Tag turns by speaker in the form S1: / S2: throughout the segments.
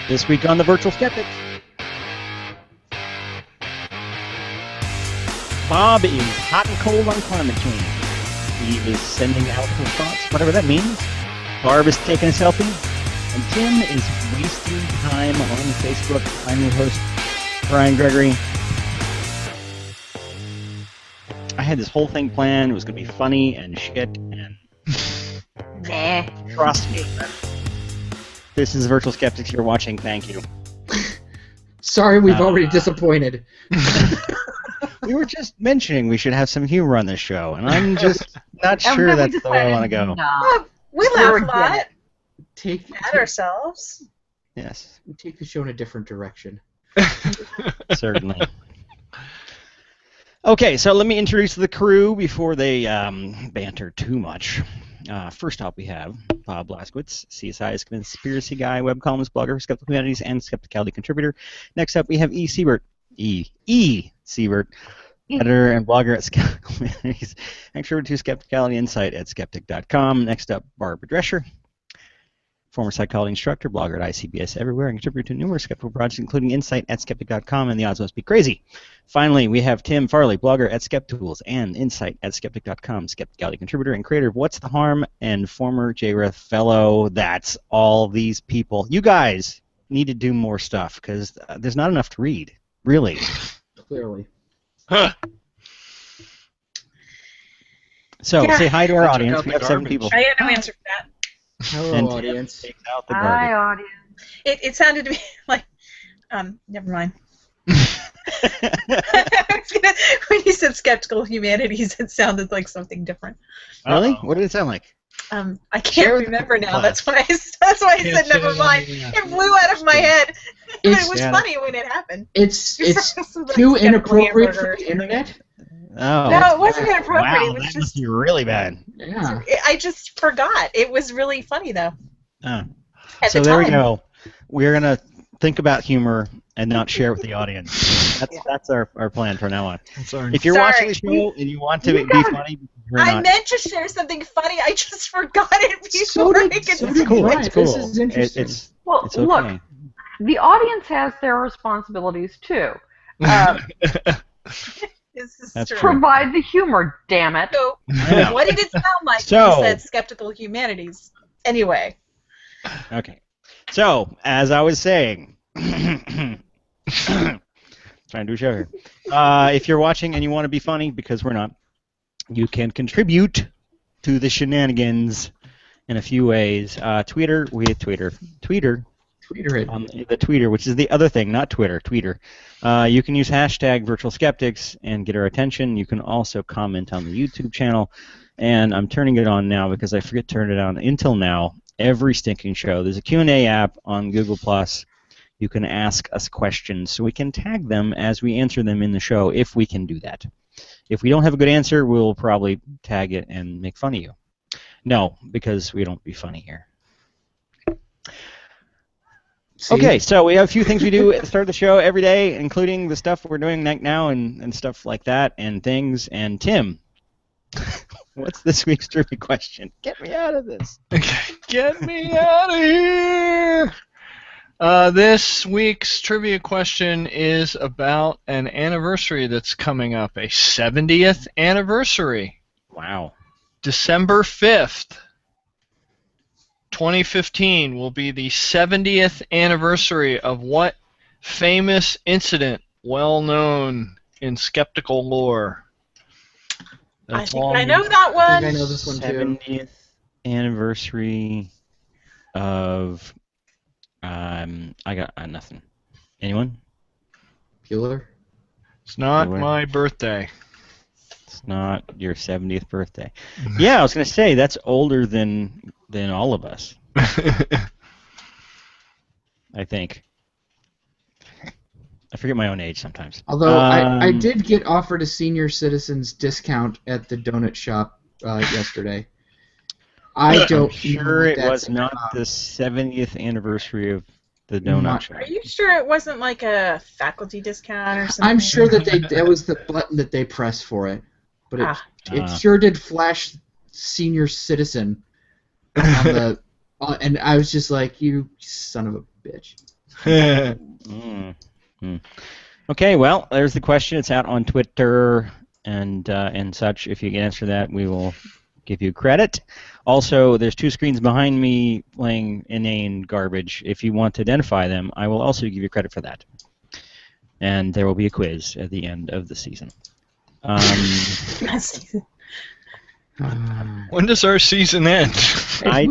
S1: This week on the Virtual Skeptics, Bob is hot and cold on climate change. Eve is sending out her thoughts, whatever that means. Barb is taking a selfie. And Tim is wasting time on Facebook. I'm your host, Brian Gregory. I had this whole thing planned. It was going to be funny and shit. And trust me. This is Virtual Skeptics you're watching. Thank you.
S2: Sorry, we've already disappointed.
S1: We were just mentioning we should have some humor on this show, and I'm just not sure that's the way I want to go.
S3: We laugh a lot at ourselves.
S1: Yes.
S2: We take the show in a different direction.
S1: Certainly. Okay, so let me introduce the crew before they banter too much. First up, we have Bob Blaskowitz, CSI's conspiracy guy, web columnist, blogger, Skeptical Humanities, and Skepticality contributor. Next up, we have E. Siebert, editor and blogger at Skeptical Humanities, contributor to Skepticality Insight at skeptic.com. Next up, Barbara Drescher, former psychology instructor, blogger at ICBS Everywhere, and contributor to numerous skeptical projects, including Insight at skeptic.com and The Odds Must Be Crazy. Finally, we have Tim Farley, blogger at Skeptools and Insight at skeptic.com, skepticality contributor and creator of What's the Harm, and former JREF fellow. That's all these people. You guys need to do more stuff, because there's not enough to read, really.
S2: Clearly.
S4: Huh.
S1: So, say hi to our audience. We have 7 people.
S3: I have no answer for that.
S2: Hello,
S1: And
S2: audience.
S1: Tim takes out the
S5: Hi,
S1: garbage.
S5: audience.
S3: It sounded to me like, never mind. When you said Skeptical Humanities, it sounded like something different.
S1: Really? What did it sound like?
S3: I can't remember now. That's why I said never mind. It flew out of my head. But it was funny when it happened.
S2: It's too inappropriate for the internet.
S1: Oh.
S3: No, it wasn't inappropriate.
S1: Wow,
S3: It was
S1: that
S3: just
S1: must be really bad.
S2: Yeah.
S3: I just forgot. It was really funny though.
S1: Oh.
S3: At
S1: So
S3: the
S1: there we
S3: time.
S1: go. We're going to think about humor and not share it with the audience. That's our plan from now on. If you're watching the show and you want to be funny, we're
S3: I
S1: not.
S3: meant to share something funny. I just forgot it
S2: So
S3: before I
S2: did
S3: could
S2: so
S3: say
S2: did
S1: cool.
S2: Brian.
S1: It's cool.
S2: This is interesting.
S1: It's
S5: Well,
S1: okay.
S5: look, the audience has their responsibilities too.
S3: This is
S1: That's
S3: true.
S1: true.
S5: Provide the humor, damn it.
S3: So,
S1: I know.
S3: what did it sound like
S1: So-
S3: when you said Skeptical Humanities? Anyway.
S1: Okay. So, as I was saying, trying to do a show here. If you're watching and you want to be funny, because we're not, you can contribute to the shenanigans in a few ways. Tweeter
S2: Tweeter it.
S1: on the Tweeter, which is the other thing, not Twitter, Tweeter. You can use hashtag Virtual Skeptics and get our attention. You can also comment on the YouTube channel, and I'm turning it on now because I forget to turn it on. Until now, every stinking show, there's a Q&A app on Google+. You can ask us questions, so we can tag them as we answer them in the show, if we can do that. If we don't have a good answer, we'll probably tag it and make fun of you. No, because we don't be funny here.
S2: See?
S1: Okay, so we have a few things we do at the start of the show every day, including the stuff we're doing right now and stuff like that and things. And Tim, what's this week's trivia question? Get me out of this.
S4: Get me out of here! This week's trivia question is about an anniversary that's coming up, a 70th anniversary.
S1: Wow.
S4: December 5th, 2015 will be the 70th anniversary of what famous incident well known in skeptical lore?
S3: I
S4: That's
S3: think
S4: all
S3: I
S4: I'm
S3: know
S4: gonna-
S3: that one.
S2: I know this one too.
S1: 70th anniversary of... I got nothing. Anyone?
S2: Bueller?
S4: It's not
S1: Bueller.
S4: my birthday.
S1: It's not your 70th birthday. Yeah, I was going to say, that's older than all of us, I think. I forget my own age sometimes.
S2: Although I did get offered a senior citizens discount at the donut shop yesterday. I don't
S1: I'm sure
S2: know
S1: it
S2: what
S1: was
S2: that's
S1: not
S2: about.
S1: the 70th anniversary of the donut shop.
S3: Are you sure it wasn't like a faculty discount or something?
S2: I'm sure that was the button that they pressed for it, but it sure did flash senior citizen on the, and I was just like, you son of a bitch.
S1: Mm. Mm. Okay, well, there's the question. It's out on Twitter and such. If you can answer that, we will give you credit. Also, there's 2 screens behind me playing inane garbage. If you want to identify them, I will also give you credit for that. And there will be a quiz at the end of the season.
S4: When does our season end?
S1: I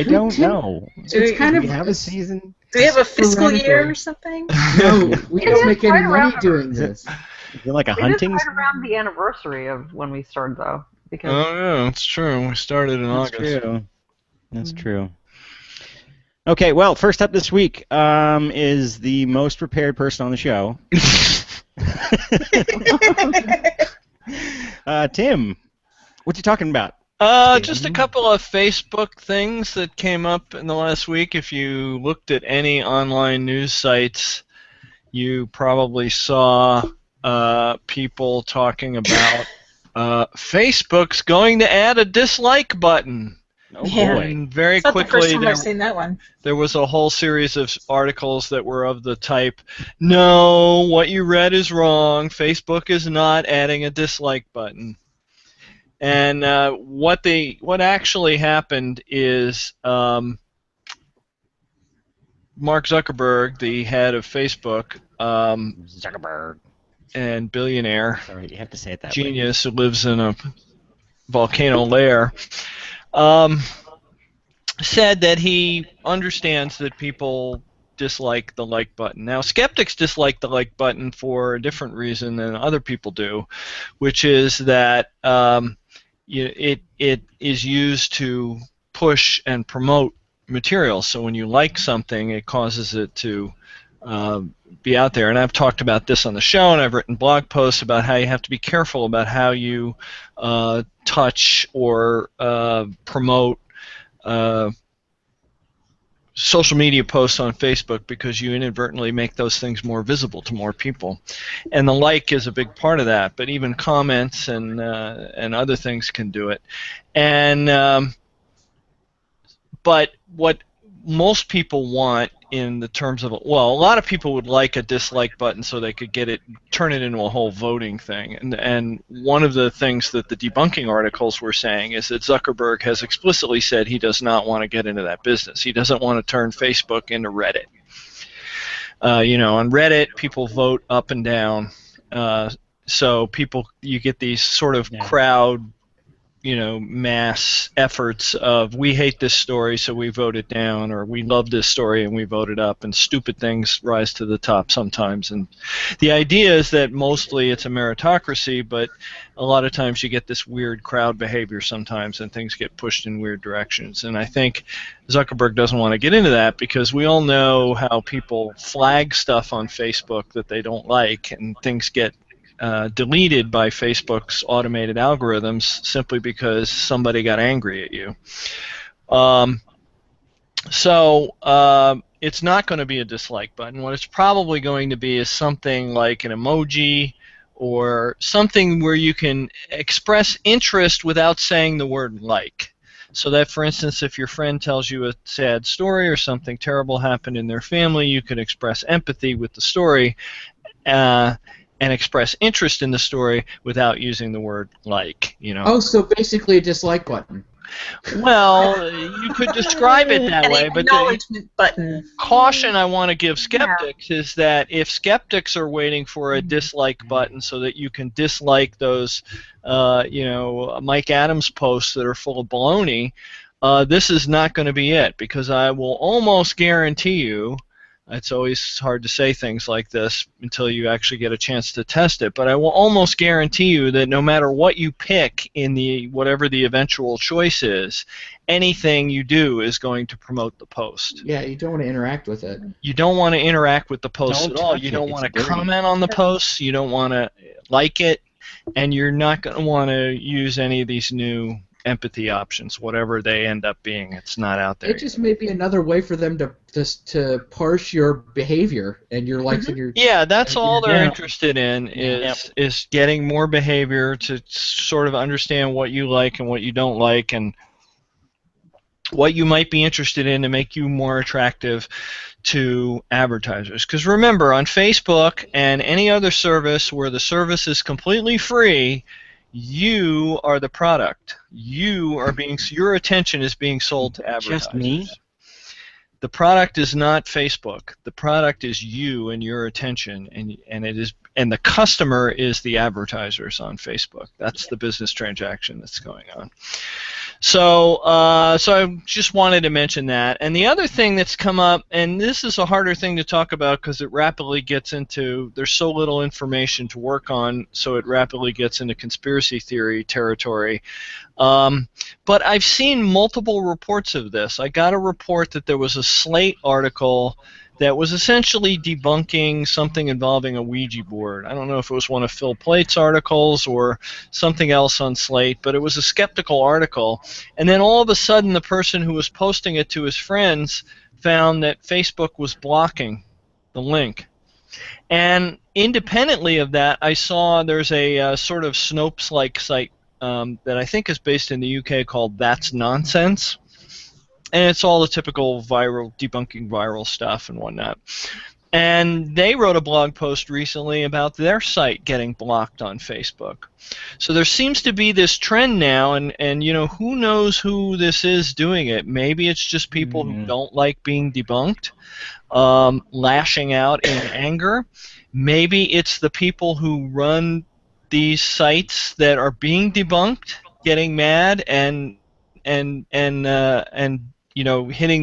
S1: don't know.
S2: It's kind of
S1: we have a season.
S3: Do we have a fiscal
S2: sporadic.
S3: year or something?
S2: No, we don't make any
S5: right
S2: money
S5: around-
S2: doing this.
S1: Is it like a
S5: It is
S1: hunting?
S5: right around the anniversary of when we started, though. Because
S4: Oh yeah, it's true. We started in
S1: That's
S4: August.
S1: true. That's true. Okay, well, first up this week is the most prepared person on the show. Tim, what you talking about?
S4: Just a couple of Facebook things that came up in the last week. If you looked at any online news sites, you probably saw people talking about Facebook's going to add a dislike button.
S1: Oh
S3: Yeah.
S1: boy.
S4: And very
S3: It's not the
S4: quickly,
S3: first time I've seen that one.
S4: there was a whole series of articles that were of the type, no, what you read is wrong. Facebook is not adding a dislike button. And what actually happened is Mark Zuckerberg, the head of Facebook,
S1: Zuckerberg.
S4: and billionaire,
S1: Sorry, you have to say it that way.
S4: genius who lives in a volcano lair, said that he understands that people dislike the like button. Now, skeptics dislike the like button for a different reason than other people do, which is that it is used to push and promote material. So when you like something, it causes it to be out there. And I've talked about this on the show, and I've written blog posts about how you have to be careful about how you touch or promote social media posts on Facebook, because you inadvertently make those things more visible to more people. And the like is a big part of that, but even comments and other things can do it. And but what most people want in the terms of, well, a lot of people would like a dislike button so they could turn it into a whole voting thing. And one of the things that the debunking articles were saying is that Zuckerberg has explicitly said he does not want to get into that business. He doesn't want to turn Facebook into Reddit. On Reddit, people vote up and down. So you get these sort of crowd, mass efforts of, we hate this story so we vote it down, or we love this story and we vote it up, and stupid things rise to the top sometimes. And the idea is that mostly it's a meritocracy, but a lot of times you get this weird crowd behavior sometimes, and things get pushed in weird directions. And I think Zuckerberg doesn't want to get into that, because we all know how people flag stuff on Facebook that they don't like, and things get deleted by Facebook's automated algorithms simply because somebody got angry at you. So it's not going to be a dislike button. What it's probably going to be is something like an emoji, or something where you can express interest without saying the word like. So that, for instance, if your friend tells you a sad story or something terrible happened in their family, you can express empathy with the story, and express interest in the story without using the word like,
S2: Oh, so basically a dislike button.
S4: Well, you could describe it that
S3: An
S4: way, but the
S3: acknowledgement button.
S4: caution I want to give skeptics is that if skeptics are waiting for a dislike button so that you can dislike those, Mike Adams posts that are full of baloney, this is not going to be it, because I will almost guarantee you, it's always hard to say things like this until you actually get a chance to test it, but I will almost guarantee you that no matter what you pick in whatever the eventual choice is, anything you do is going to promote the post.
S2: Yeah, you don't want to interact with it.
S4: You don't want to interact with the post
S1: Don't
S4: at all.
S1: touch
S4: You
S1: it.
S4: don't
S1: It's
S4: want to
S1: dirty.
S4: comment on the post. You don't want to like it, and you're not going to want to use any of these new empathy options, whatever they end up being. It's not out there.
S2: It just may be another way for them to parse your behavior and your likes and your.
S4: Yeah, that's all they're
S1: Yeah.
S4: interested in is getting more behavior to sort of understand what you like and what you don't like, and what you might be interested in to make you more attractive to advertisers. Because remember, on Facebook and any other service where the service is completely free, you are the product. Your attention is being sold to advertisers.
S1: Just me?
S4: The product is not Facebook. The product is you and your attention, and the customer is the advertisers on Facebook. That's the business transaction that's going on. So I just wanted to mention that. And the other thing that's come up, and this is a harder thing to talk about because it rapidly gets into, there's so little information to work on, so it rapidly gets into conspiracy theory territory. But I've seen multiple reports of this. I got a report that there was a Slate article that was essentially debunking something involving a Ouija board. I don't know if it was one of Phil Plate's articles or something else on Slate, but it was a skeptical article. And then all of a sudden, the person who was posting it to his friends found that Facebook was blocking the link. And independently of that, I saw there's a sort of Snopes-like site that I think is based in the UK called That's Nonsense. And it's all the typical debunking viral stuff and whatnot. And they wrote a blog post recently about their site getting blocked on Facebook. So there seems to be this trend now, and who knows who this is doing it. Maybe it's just people who don't like being debunked, lashing out in anger. Maybe it's the people who run these sites that are being debunked, getting mad and hitting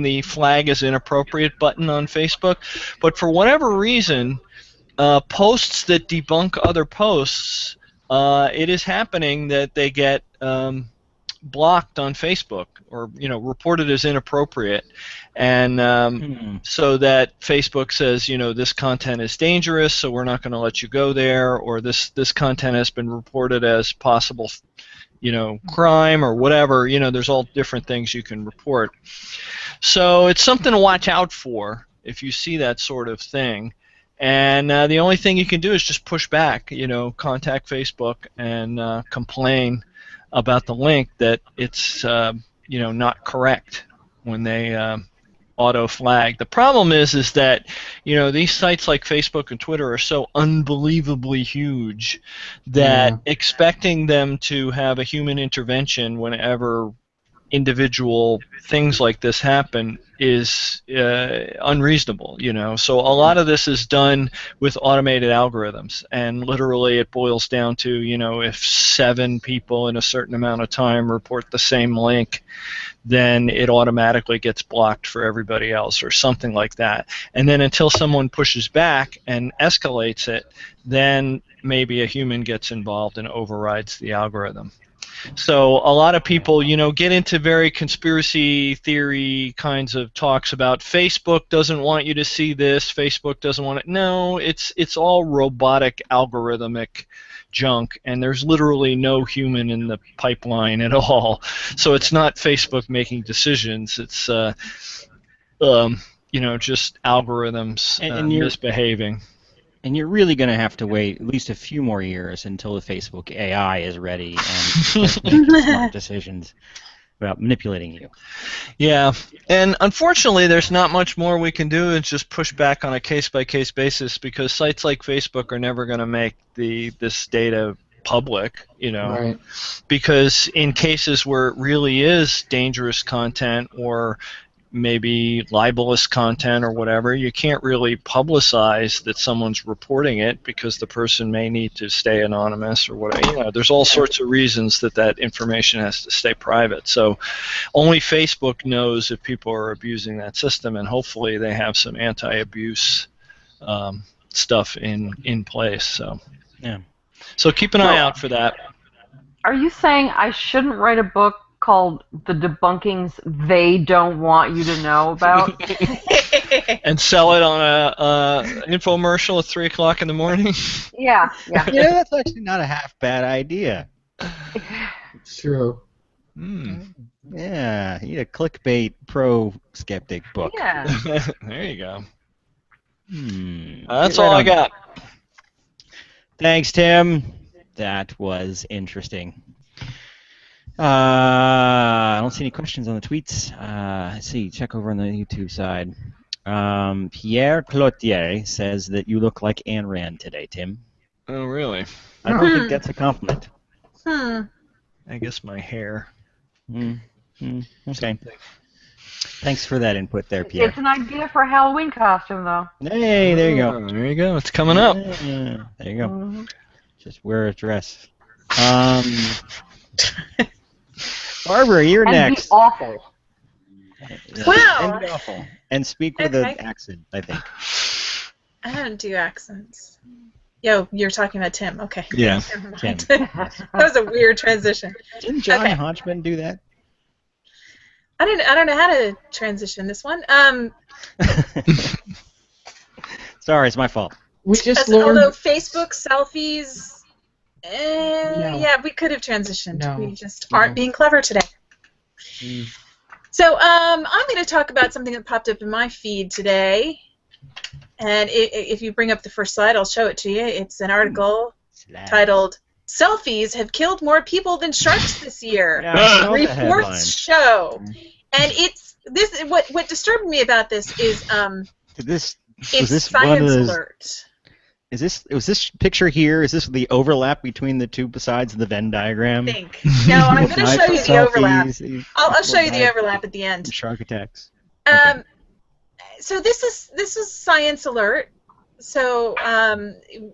S4: the flag as inappropriate button on Facebook. But for whatever reason, posts that debunk other posts, it is happening that they get blocked on Facebook or reported as inappropriate, and so that Facebook says this content is dangerous, so we're not going to let you go there, or this content has been reported as possible crime or whatever. There's all different things you can report. So it's something to watch out for if you see that sort of thing. And the only thing you can do is just push back, contact Facebook and complain about the link that it's, not correct when they auto-flag. The problem is that these sites like Facebook and Twitter are so unbelievably huge that expecting them to have a human intervention whenever individual things like this happen is unreasonable. So a lot of this is done with automated algorithms, and literally it boils down to if 7 people in a certain amount of time report the same link, then it automatically gets blocked for everybody else or something like that. And then until someone pushes back and escalates it, then maybe a human gets involved and overrides the algorithm. So a lot of people, get into very conspiracy theory kinds of talks about Facebook doesn't want you to see this, Facebook doesn't want it. No, it's all robotic, algorithmic junk, and there's literally no human in the pipeline at all. So it's not Facebook making decisions. It's just algorithms
S1: and
S4: misbehaving.
S1: And you're really going to have to wait at least a few more years until the Facebook AI is ready and make smart decisions about manipulating you.
S4: Yeah, and unfortunately there's not much more we can do. It's just push back on a case-by-case basis, because sites like Facebook are never going to make this data public,
S2: Right.
S4: because in cases where it really is dangerous content or maybe libelous content or whatever, you can't really publicize that someone's reporting it because the person may need to stay anonymous or whatever. There's all sorts of reasons that information has to stay private. So only Facebook knows if people are abusing that system, and hopefully they have some anti-abuse stuff in place. So
S1: Yeah.
S4: So keep an eye out for that.
S5: Are you saying I shouldn't write a book called The Debunkings They Don't Want You to Know About?
S4: And sell it on an infomercial at 3 o'clock in the morning?
S5: Yeah.
S1: That's actually not a half bad idea.
S2: It's true.
S1: Yeah, you need a clickbait pro skeptic book.
S5: Yeah.
S4: There you go.
S1: That's
S4: all I got.
S1: Thanks, Tim. That was interesting. I don't see any questions on the tweets. Let's see. Check over on the YouTube side. Pierre Cloutier says that you look like Ayn Rand today, Tim.
S4: Oh, really?
S1: I don't think that's a compliment.
S4: I guess my hair.
S1: Okay. Thanks for that input there, Pierre.
S5: It's an idea for a Halloween costume, though.
S1: Hey, there you go.
S4: Oh, there you go. It's coming up.
S1: Yeah, there you go.
S5: Mm-hmm.
S1: Just wear a dress. Barbara, you're
S5: And
S1: next.
S5: be awful.
S1: Yeah,
S3: Wow.
S1: And be awful. And speak with an accent, I think.
S3: I don't do accents. Yo, you're talking about Tim. Okay.
S4: Yeah.
S3: Never mind.
S1: Tim.
S3: That was a weird transition.
S1: Didn't John
S3: Okay.
S1: Hodgman do that?
S3: I don't know how to transition this one.
S1: Sorry, it's my fault.
S2: We just
S3: although
S2: learned.
S3: Facebook selfies,
S2: No.
S3: yeah, we could have transitioned.
S2: No.
S3: We just aren't
S2: No.
S3: being clever today.
S1: Mm.
S3: So I'm going to talk about something that popped up in my feed today. And if you bring up the first slide, I'll show it to you. It's an article titled "Selfies Have Killed More People Than Sharks This Year."
S1: Yeah, I saw the headline.
S3: Reports show. And it's this. What disturbed me about this is
S1: Was
S3: it's
S1: this one of
S3: science
S1: those?
S3: alert.
S1: Was this picture here? Is this the overlap between the two sides of the Venn diagram?
S3: I think. No, I'm going to show you the overlap. I'll show you the
S1: overlap.
S3: overlap at the end.
S1: Shark attacks.
S3: So this is science alert. So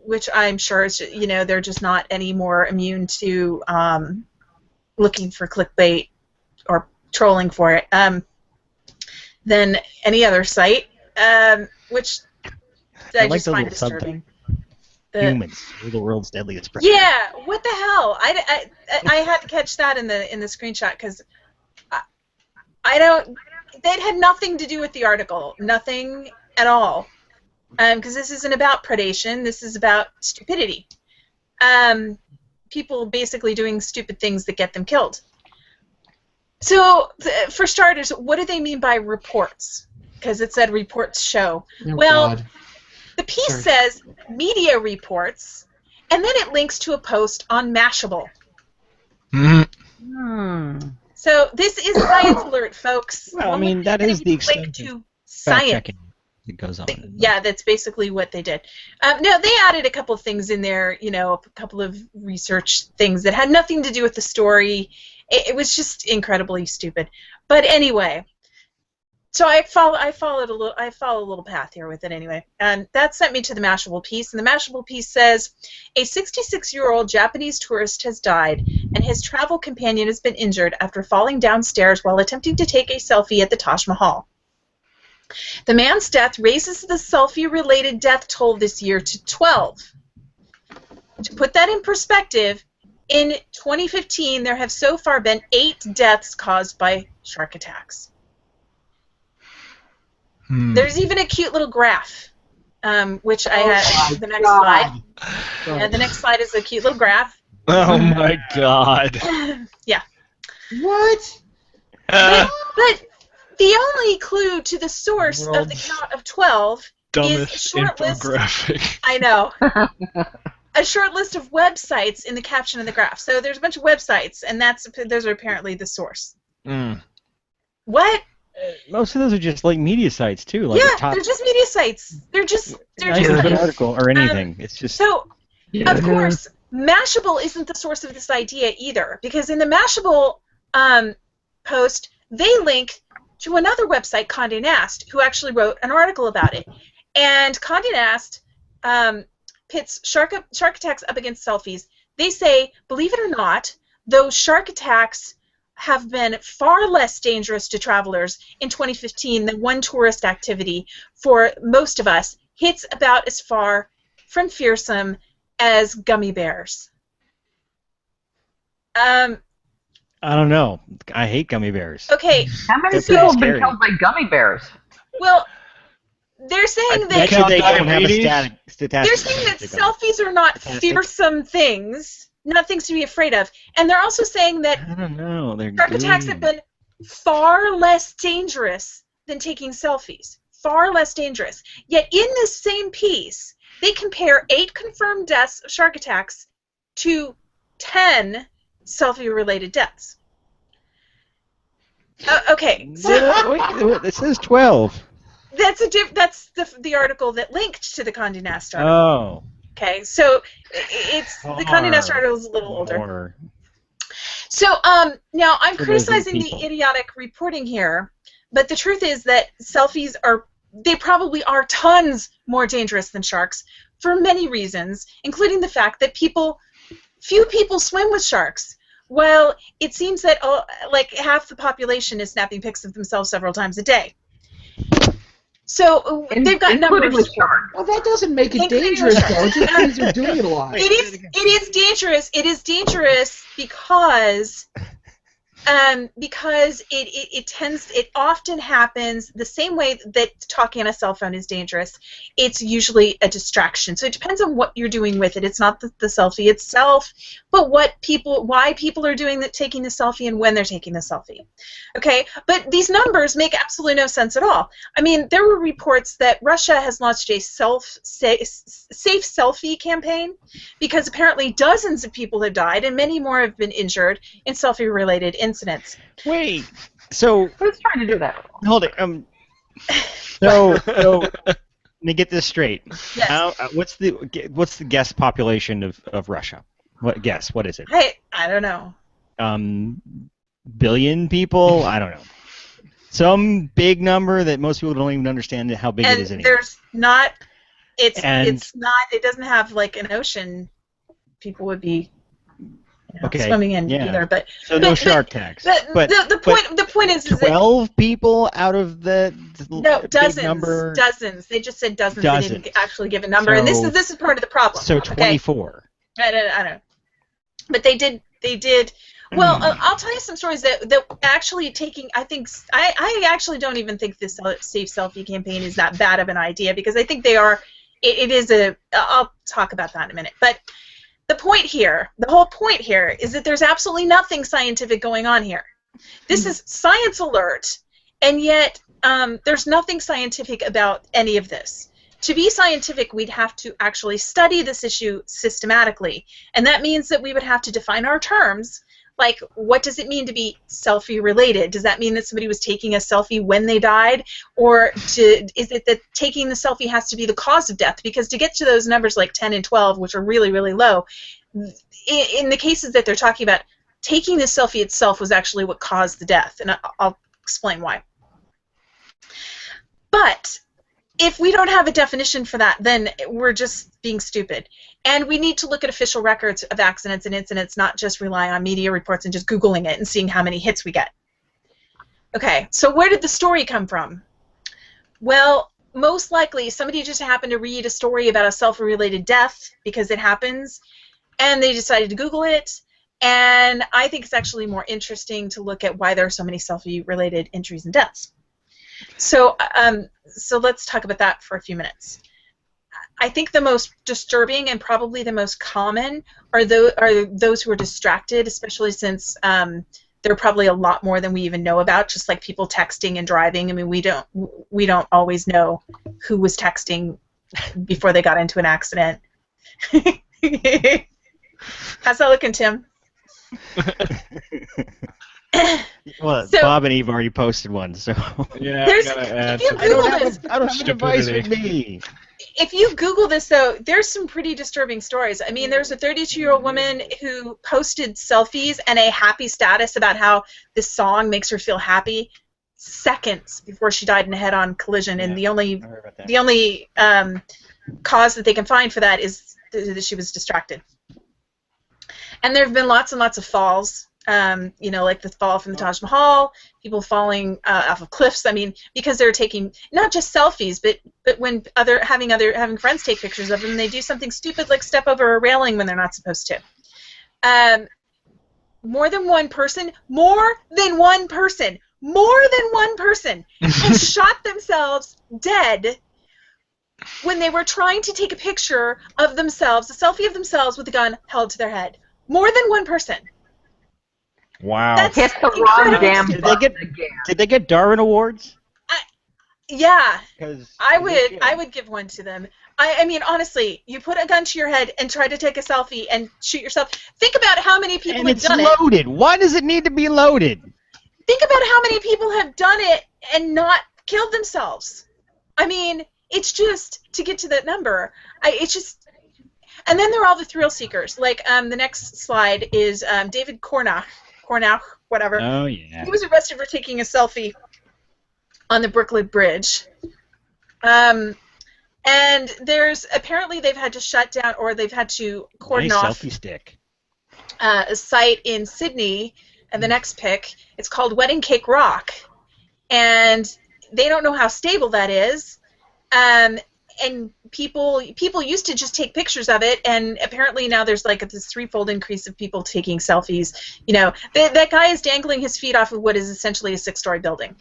S3: which I'm sure is they're just not any more immune to looking for clickbait or trolling for it than any other site, which I
S1: like
S3: just
S1: the
S3: find
S1: little
S3: disturbing.
S1: Humans, we're the world's deadliest predator.
S3: Yeah, what the hell? I had to catch that in the screenshot because I don't. That had nothing to do with the article, nothing at all, because this isn't about predation. This is about stupidity. People basically doing stupid things that get them killed. So, for starters, what do they mean by reports? Because it said reports show.
S2: Oh,
S3: Well,
S2: God.
S3: the piece
S2: Sorry.
S3: says media reports, and then it links to a post on Mashable. So this is science alert, folks.
S1: Well, I mean, that is the extent
S3: link to
S1: of
S3: science.
S1: fact-checking that goes on.
S3: Yeah, that's basically what they did. No, they added a couple of things in there, a couple of research things that had nothing to do with the story. It was just incredibly stupid. But anyway, so I follow a little path here with it anyway. And that sent me to the Mashable piece. And the Mashable piece says, a 66-year-old Japanese tourist has died, and his travel companion has been injured after falling downstairs while attempting to take a selfie at the Taj Mahal. The man's death raises the selfie-related death toll this year to 12. To put that in perspective, in 2015, there have so far been 8 deaths caused by shark attacks. There's even a cute little graph, which I had the next slide. Yeah, the next slide is a cute little graph.
S4: Oh my God.
S3: Yeah.
S2: What?
S3: But the only clue to the source of the
S4: World's
S3: count of 12 is a
S4: Dumbest
S3: short list.
S4: infographic.
S3: I know. A short list of websites in the caption of the graph. So there's a bunch of websites, and those are apparently the source. What?
S1: Most of those are just like media sites too. Like
S3: Yeah,
S1: the top
S3: they're just media sites. They're just
S1: an article or anything. It's just
S3: So, of course, Mashable isn't the source of this idea either, because in the Mashable post, they link to another website, Condé Nast, who actually wrote an article about it. And Condé Nast pits shark attacks up against selfies. They say, believe it or not, those shark attacks have been far less dangerous to travelers in 2015 than one tourist activity for most of us hits about as far from fearsome as gummy bears.
S1: I don't know. I hate gummy bears.
S3: Okay,
S5: How many
S1: They're
S5: people
S1: pretty
S5: have been
S1: scary.
S5: killed by gummy bears?
S3: well, they're saying
S1: Bet
S3: that
S1: you they don't have a
S4: diabetes?
S1: statistic.
S3: they're saying that selfies are not fearsome things, not things to be afraid of, and they're also saying that
S1: I don't know. They're
S3: shark attacks have been far less dangerous than taking selfies. Far less dangerous. Yet in this same piece, they compare 8 confirmed deaths of shark attacks to 10 selfie-related deaths. Okay, so
S1: Wait, it says 12.
S3: that's the article that linked to the Condé Nast article.
S1: Oh.
S3: Okay, so it's the Condé Nast article is a little older.
S1: More.
S3: So now I'm
S1: For those
S3: criticizing
S1: people.
S3: the idiotic reporting here, but the truth is that selfies they probably are tons more dangerous than sharks for many reasons, including the fact that few people swim with sharks. Well, it seems that like half the population is snapping pics of themselves several times a day. So they've got
S5: including
S3: numbers.
S5: with sharks.
S2: Well, that doesn't make it
S3: Including
S2: dangerous,
S3: sharks.
S2: though. It just means they're doing it a lot.
S3: It is dangerous. It is dangerous because it often happens the same way that talking on a cell phone is dangerous. It's usually a distraction. So it depends on what you're doing with it. It's not the selfie itself, but why people are taking the selfie and when they're taking the selfie. Okay, but these numbers make absolutely no sense at all. I mean, there were reports that Russia has launched a safe selfie campaign because apparently dozens of people have died and many more have been injured in selfie-related incidents.
S1: Wait. So
S5: Who's trying to do that?
S1: hold it. So let me get this straight.
S3: Yes.
S1: What's the guess population of Russia? What is it?
S3: I don't know.
S1: Billion people? I don't know. Some big number that most people don't even understand how big it is
S3: And
S1: anymore.
S3: there's not.
S1: And-
S3: It's not. It doesn't have like an ocean. People would be
S1: Okay,
S3: swimming in
S1: yeah.
S3: either. But
S1: So no shark tags.
S3: the point is that
S1: 12 people out of the
S3: no,
S1: big
S3: dozens.
S1: number.
S3: Dozens. They just said dozens.
S1: Dozens.
S3: They didn't actually give a number, and this is part of the problem.
S1: So
S3: okay?
S1: 24.
S3: I don't know. But they did. Well, I'll tell you some stories that actually taking. I actually don't even think this safe selfie campaign is that bad of an idea because I think they are. It is a. I'll talk about that in a minute. But the whole point here, is that there's absolutely nothing scientific going on here. This is science alert, and yet there's nothing scientific about any of this. To be scientific, we'd have to actually study this issue systematically, and that means that we would have to define our terms, like what does it mean to be selfie-related? Does that mean that somebody was taking a selfie when they died, or is it that taking the selfie has to be the cause of death? Because to get to those numbers like 10 and 12, which are really, really low, in the cases that they're talking about, taking the selfie itself was actually what caused the death, and I'll explain why. But if we don't have a definition for that, then we're just being stupid. And we need to look at official records of accidents and incidents, not just rely on media reports and just Googling it and seeing how many hits we get. Okay, so where did the story come from? Well, most likely somebody just happened to read a story about a selfie-related death, because it happens, and they decided to Google it. And I think it's actually more interesting to look at why there are so many selfie-related injuries and deaths. So let's talk about that for a few minutes. I think the most disturbing and probably the most common are those who are distracted, especially since there are probably a lot more than we even know about, just like people texting and driving. I mean, we don't always know who was texting before they got into an accident. How's that looking, Tim?
S1: Well,
S3: So-
S1: Bob and Eve already posted one, so
S4: Yeah,
S3: There's-
S4: I gotta add
S3: if you
S4: some-
S1: I don't have a device with
S4: Stupidity.
S1: me.
S3: If you Google this, though, there's some pretty disturbing stories. I mean, there's a 32-year-old woman who posted selfies and a happy status about how this song makes her feel happy seconds before she died in a head-on collision, and the only
S1: I heard about that.
S3: the only cause that they can find for that is that she was distracted. And there have been lots and lots of falls. Like the fall from the Taj Mahal, people falling off of cliffs. I mean, because they're taking not just selfies, but when having friends take pictures of them, they do something stupid like step over a railing when they're not supposed to. More than one person has shot themselves dead when they were trying to take a picture of themselves, a selfie of themselves with a gun held to their head. More than one person.
S1: Wow.
S3: That's
S5: Hit the
S3: incredible.
S5: wrong damn
S1: Did they
S5: button
S1: get-
S5: again.
S1: Did they get Darwin Awards?
S3: Yeah,
S1: 'Cause
S3: I
S1: they
S3: would.
S1: should.
S3: I would give one to them. I mean, honestly, you put a gun to your head and try to take a selfie and shoot yourself. Think about how many people
S1: And
S3: have
S1: it's
S3: done it.
S1: loaded. Why does it need to be loaded?
S3: think about how many people have done it and not killed themselves. I mean, it's just to get to that number. It's just, and then there are all the thrill seekers. Like the next slide is David Cornach, whatever.
S1: Oh yeah.
S3: He was arrested for taking a selfie on the Brooklyn Bridge. And apparently they've had to shut down, or they've had to cordon
S1: nice
S3: off
S1: selfie stick.
S3: A site in Sydney, and the next pic, it's called Wedding Cake Rock, and they don't know how stable that is. And people used to just take pictures of it, and apparently now there's like this threefold increase of people taking selfies. You know, that guy is dangling his feet off of what is essentially a 6-story building.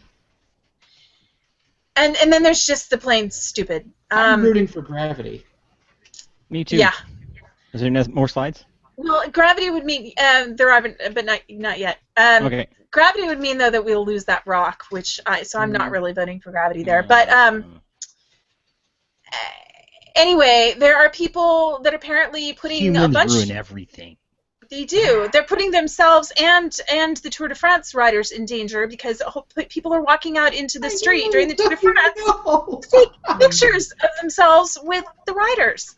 S3: And then there's just the plain stupid.
S2: I'm rooting for Gravity.
S1: Me too.
S3: Yeah.
S1: Is there more slides?
S3: Well, Gravity would mean there are, but not yet.
S1: Okay.
S3: Gravity would mean though that we'll lose that rock, so I'm not really voting for Gravity there. But anyway, there are people that apparently putting
S1: Humans
S3: a bunch.
S1: ruin everything.
S3: They do. They're putting themselves and the Tour de France riders in danger because people are walking out into the street during the Tour de France to take pictures of themselves with the riders.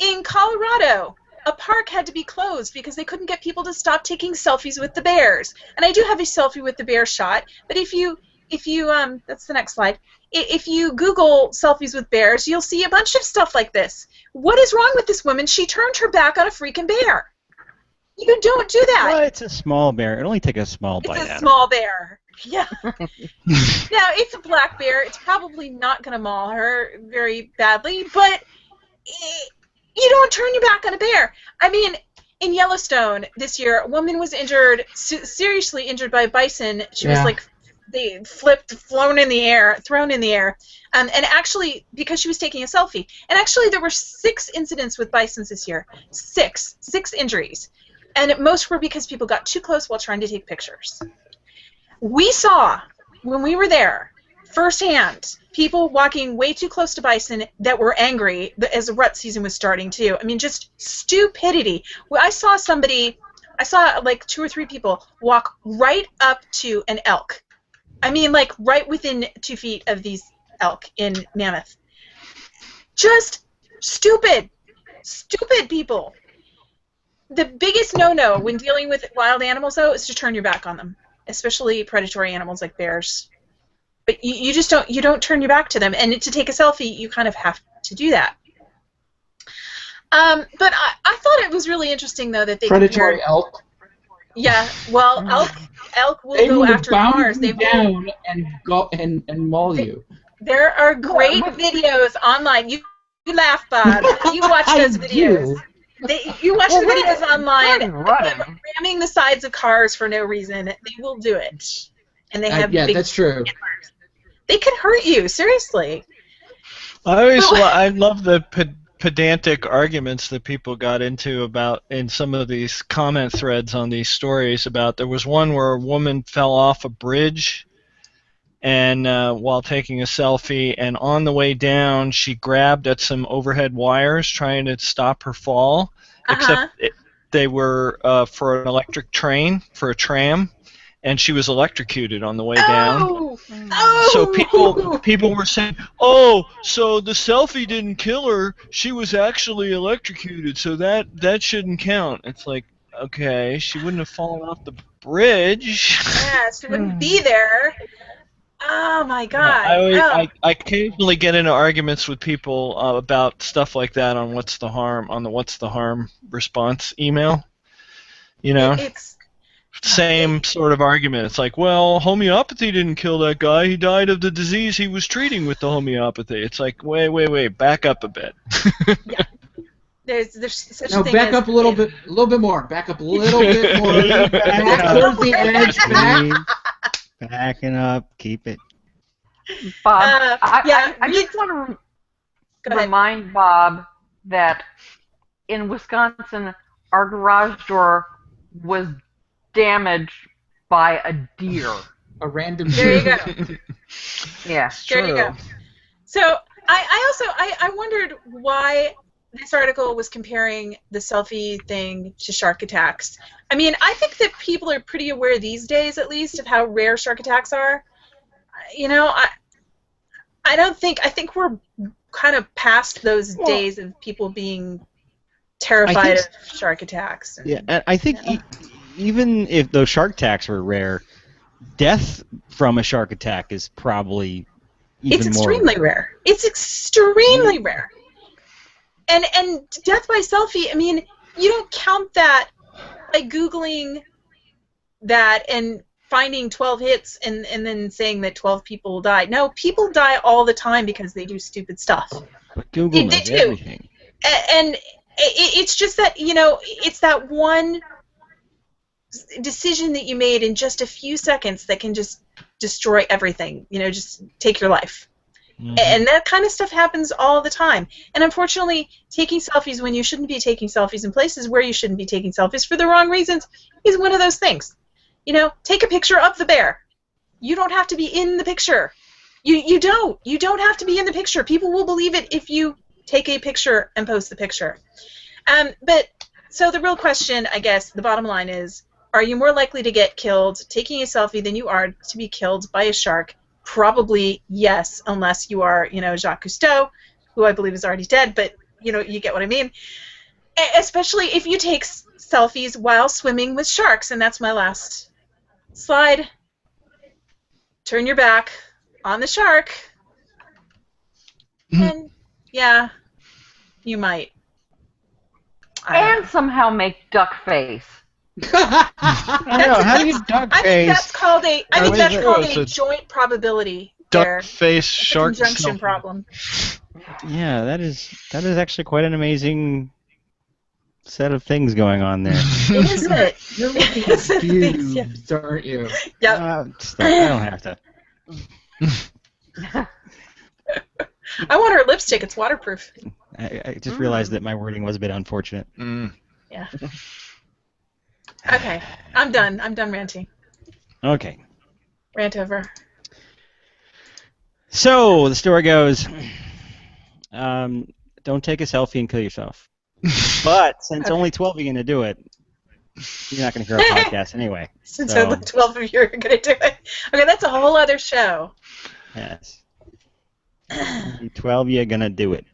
S3: In Colorado, a park had to be closed because they couldn't get people to stop taking selfies with the bears. And I do have a selfie with the bear shot, but if you that's the next slide. If you Google selfies with bears, you'll see a bunch of stuff like this. What is wrong with this woman? She turned her back on a freaking bear. You don't do that.
S1: Well, it's a small bear. It only take a small bite.
S3: It's a small bear. Yeah. Now, it's a black bear. It's probably not going to maul her very badly, but you don't turn your back on a bear. I mean, in Yellowstone this year, a woman was injured, seriously injured by a bison. She was like, they thrown in the air, and actually, because she was taking a selfie. And actually, there were 6 incidents with bisons this year. 6 injuries. And most were because people got too close while trying to take pictures. We saw, when we were there, firsthand, people walking way too close to bison that were angry as the rut season was starting, too. I mean, just stupidity. I saw like 2 or 3 people walk right up to an elk. I mean, like, right within 2 feet of these elk in Mammoth. Just stupid people. The biggest no-no when dealing with wild animals, though, is to turn your back on them, especially predatory animals like bears. But you just don't turn your back to them, and to take a selfie, you kind of have to do that. But I thought it was really interesting, though, that they
S2: predatory elk.
S3: Yeah, well, elk will go after cars. They will
S2: down and go and maul you.
S3: There are great videos online. You laugh, Bob. You watch those videos. You watch the videos online. Ramming the sides of cars for no reason. They will do it, and they have big
S2: that's true.
S3: cameras. They can hurt you, seriously.
S4: I love the pedantic arguments that people got into about in some of these comment threads on these stories about. There was one where a woman fell off a bridge and while taking a selfie, and on the way down she grabbed at some overhead wires trying to stop her fall, except they were for an electric train, for a tram, and she was electrocuted on the way down. So people were saying, "Oh, so the selfie didn't kill her. She was actually electrocuted, so that shouldn't count." It's like, okay, she wouldn't have fallen off the bridge.
S3: Yeah, she wouldn't be there. Oh my God!
S4: I occasionally get into arguments with people about stuff like that on What's the Harm response email. You know. Same sort of argument. It's like, well, homeopathy didn't kill that guy. He died of the disease he was treating with the homeopathy. It's like, wait, back up a bit.
S3: Yeah. There's such a thing
S2: back up a little bit more. Back up a little bit more. Back towards the edge.
S1: Backing up. Keep it.
S5: Bob, I just want to remind Bob that in Wisconsin, our garage door was damaged by a deer.
S2: A random
S3: deer. There you go.
S5: Yeah.
S3: There you go. So I wondered why this article was comparing the selfie thing to shark attacks. I mean, I think that people are pretty aware these days, at least, of how rare shark attacks are. You know, I think we're kind of past those days of people being terrified of shark attacks.
S1: Yeah, and I think even if those shark attacks were rare, death from a shark attack is probably even
S3: it's
S1: more
S3: extremely rare. It's extremely rare. And death by selfie, I mean, you don't count that by Googling that and finding 12 hits and then saying that 12 people died. No, people die all the time because they do stupid stuff.
S1: But Google
S3: They
S1: knows
S3: do.
S1: everything.
S3: And it's just that, you know, it's that one decision that you made in just a few seconds that can just destroy everything, you know, just take your life.
S1: Mhm.
S3: And that kind of stuff happens all the time. And unfortunately, taking selfies when you shouldn't be taking selfies in places where you shouldn't be taking selfies for the wrong reasons is one of those things. You know, take a picture of the bear. You don't have to be in the picture. You don't. You don't have to be in the picture. People will believe it if you take a picture and post the picture. But so the real question, I guess, the bottom line is, are you more likely to get killed taking a selfie than you are to be killed by a shark? Probably yes, unless you are, you know, Jacques Cousteau, who I believe is already dead, but, you know, you get what I mean. Especially if you take selfies while swimming with sharks, and that's my last slide. Turn your back on the shark, and, yeah, you might.
S5: And somehow make duck face.
S1: I know. How do you duck
S3: I think that's
S1: face?
S3: called a. I think
S1: Or
S3: that's
S1: is it-
S3: called
S4: it's
S3: a
S4: a
S3: joint probability. There.
S4: Duck face
S3: It's a
S4: shark
S3: conjunction
S4: selfie.
S3: problem.
S1: Yeah, that is actually quite an amazing set of things going on there.
S3: Isn't it?
S2: You're looking at
S3: Yes, it is, yeah.
S2: pubes, aren't you?
S3: Yep.
S1: I don't have to.
S3: I want her lipstick. It's waterproof.
S1: I just realized that my wording was a bit unfortunate.
S4: Mm.
S3: Yeah. Okay. I'm done. I'm done ranting.
S1: Okay.
S3: Rant over.
S1: So the story goes, don't take a selfie and kill yourself. But since only 12 are going to do it, you're not going to hear our podcast anyway.
S3: Since
S1: So-
S3: only 12 of you are going to do it. Okay, that's a whole other show.
S1: Yes. Only 12 you're going to do it.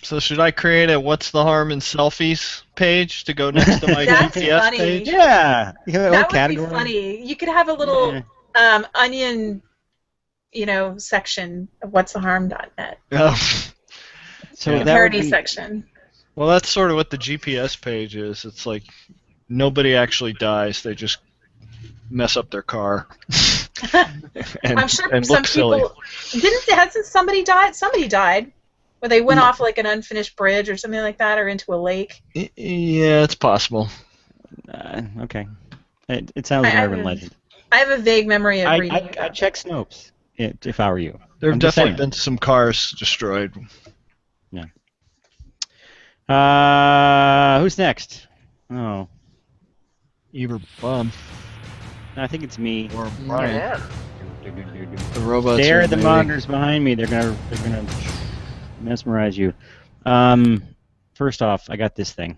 S4: So should I create a "What's the Harm in Selfies" page to go next to my
S3: That's
S4: GPS
S3: funny.
S4: page?
S1: Yeah. You have a
S3: That
S1: little
S3: would
S1: category.
S3: be funny. You could have a little
S1: Yeah.
S3: onion, you know, section of what'stheharm.net.
S4: Oh.
S1: So
S4: Yeah.
S1: that would
S3: Parody
S1: be,
S3: section.
S4: Well, that's sort of what the GPS page is. It's like nobody actually dies; they just mess up their car and,
S3: I'm sure
S4: and
S3: some
S4: look silly.
S3: people hasn't somebody died? Somebody died. Where they went off like an unfinished bridge or something like that, or into a lake.
S4: Yeah, it's possible.
S1: okay. It sounds like an urban legend.
S3: I have a vague memory of reading
S1: I'd
S3: about
S1: check Snopes if I were you.
S4: There have
S1: I'm just
S4: definitely
S1: saying.
S4: been some cars destroyed.
S1: Who's next? Oh,
S4: Either Bob
S1: I think it's me.
S4: or Brian.
S5: Yeah.
S4: The robots.
S1: Stare
S4: are
S1: at the
S4: invading.
S1: monitors behind me. They're gonna mesmerize you. First off, I got this thing.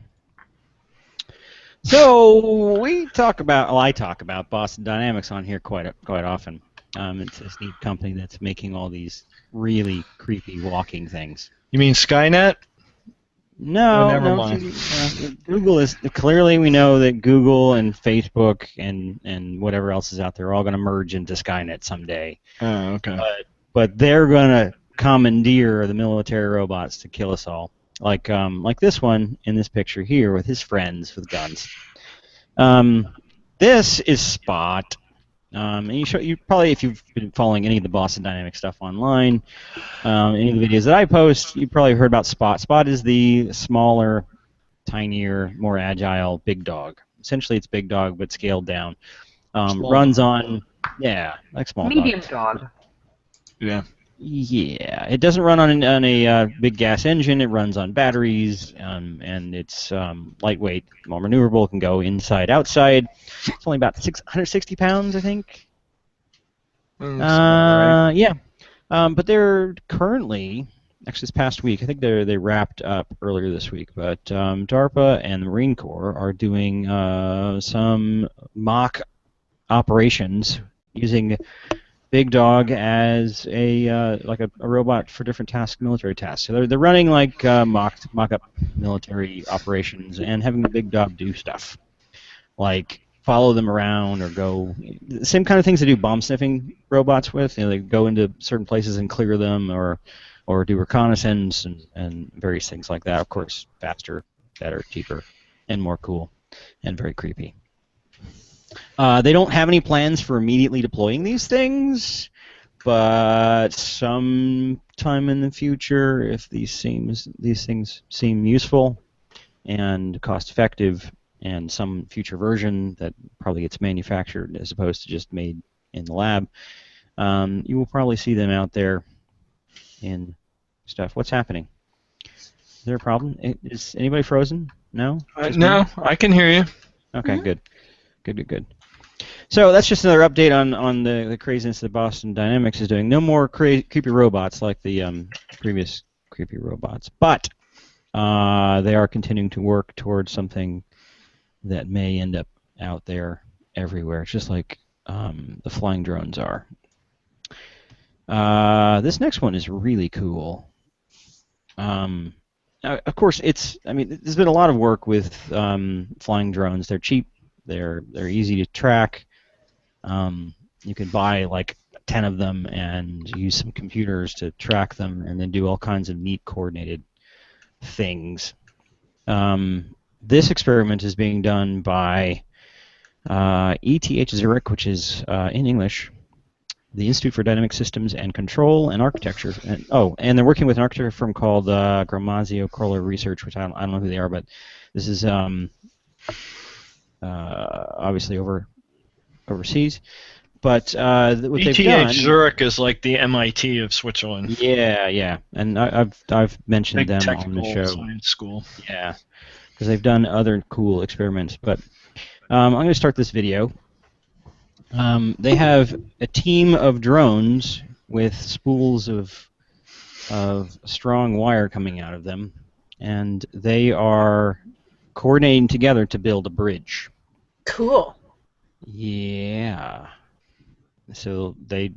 S1: So I talk about Boston Dynamics on here quite often. It's this neat company that's making all these really creepy walking things.
S4: You mean Skynet?
S1: No,
S4: Oh, never
S1: no.
S4: mind.
S1: Google is clearly, we know that Google and Facebook and whatever else is out there are all going to merge into Skynet someday.
S4: Oh, okay.
S1: But they're going to commandeer the military robots to kill us all, like this one in this picture here with his friends with guns. This is Spot. And you probably, if you've been following any of the Boston Dynamics stuff online, any of the videos that I post, you probably heard about Spot. Spot is the smaller, tinier, more agile big dog. Essentially, it's big dog but scaled down.
S4: Small
S1: Runs on, like small
S5: Medium
S1: dog.
S5: dog.
S4: Yeah.
S1: Yeah, it doesn't run on a big gas engine. It runs on batteries, and it's lightweight, more maneuverable. Can go inside, outside. It's only about 660 pounds, I think.
S4: Right.
S1: Yeah. But they're currently actually this past week. I think they wrapped up earlier this week. But DARPA and the Marine Corps are doing some mock operations using Big Dog as a like a robot for different tasks, military tasks. So they're running like mock-up military operations and having the Big Dog do stuff, like follow them around or go the same kind of things they do bomb sniffing robots with. You know, they go into certain places and clear them, or do reconnaissance and various things like that. Of course, faster, better, cheaper, and more cool, and very creepy. They don't have any plans for immediately deploying these things, but sometime in the future, if these things seem useful and cost-effective, and some future version that probably gets manufactured as opposed to just made in the lab, you will probably see them out there in stuff. What's happening? Is there a problem? Is anybody frozen? No?
S4: No, I can hear you.
S1: Okay, good. Good. So that's just another update on the craziness that Boston Dynamics is doing. No more creepy robots like the previous creepy robots, but they are continuing to work towards something that may end up out there everywhere. It's just like the flying drones are. This next one is really cool. Of course, there's been a lot of work with flying drones. They're cheap. They're easy to track. You can buy like 10 of them and use some computers to track them, and then do all kinds of neat coordinated things. This experiment is being done by ETH Zurich, which is in English, the Institute for Dynamic Systems and Control and Architecture. And they're working with an architecture firm called Gramazio Kroller Research, which I don't know who they are, but this is obviously overseas. But what they've done,
S4: ETH Zurich is like the MIT of Switzerland.
S1: Yeah, and I've mentioned
S4: Big
S1: them on the show.
S4: Science school.
S1: Yeah, because they've done other cool experiments. But I'm going to start this video. They have a team of drones with spools of strong wire coming out of them, and they are coordinating together to build a bridge.
S3: Cool.
S1: Yeah. So they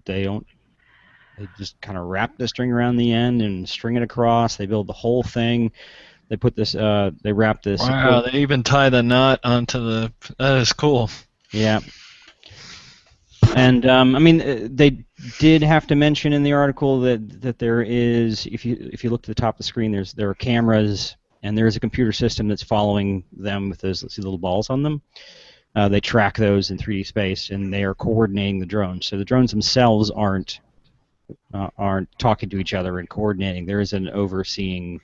S1: just kind of wrap the string around the end and string it across. They build the whole thing. They put this. They wrap this.
S4: Wow! They even tie the knot onto the. That is cool.
S1: Yeah. And they did have to mention in the article that there is, if you look to the top of the screen, there are cameras, and there is a computer system that's following them with those little balls on them. They track those in 3D space, and they are coordinating the drones. So the drones themselves aren't talking to each other and coordinating. There is an overseeing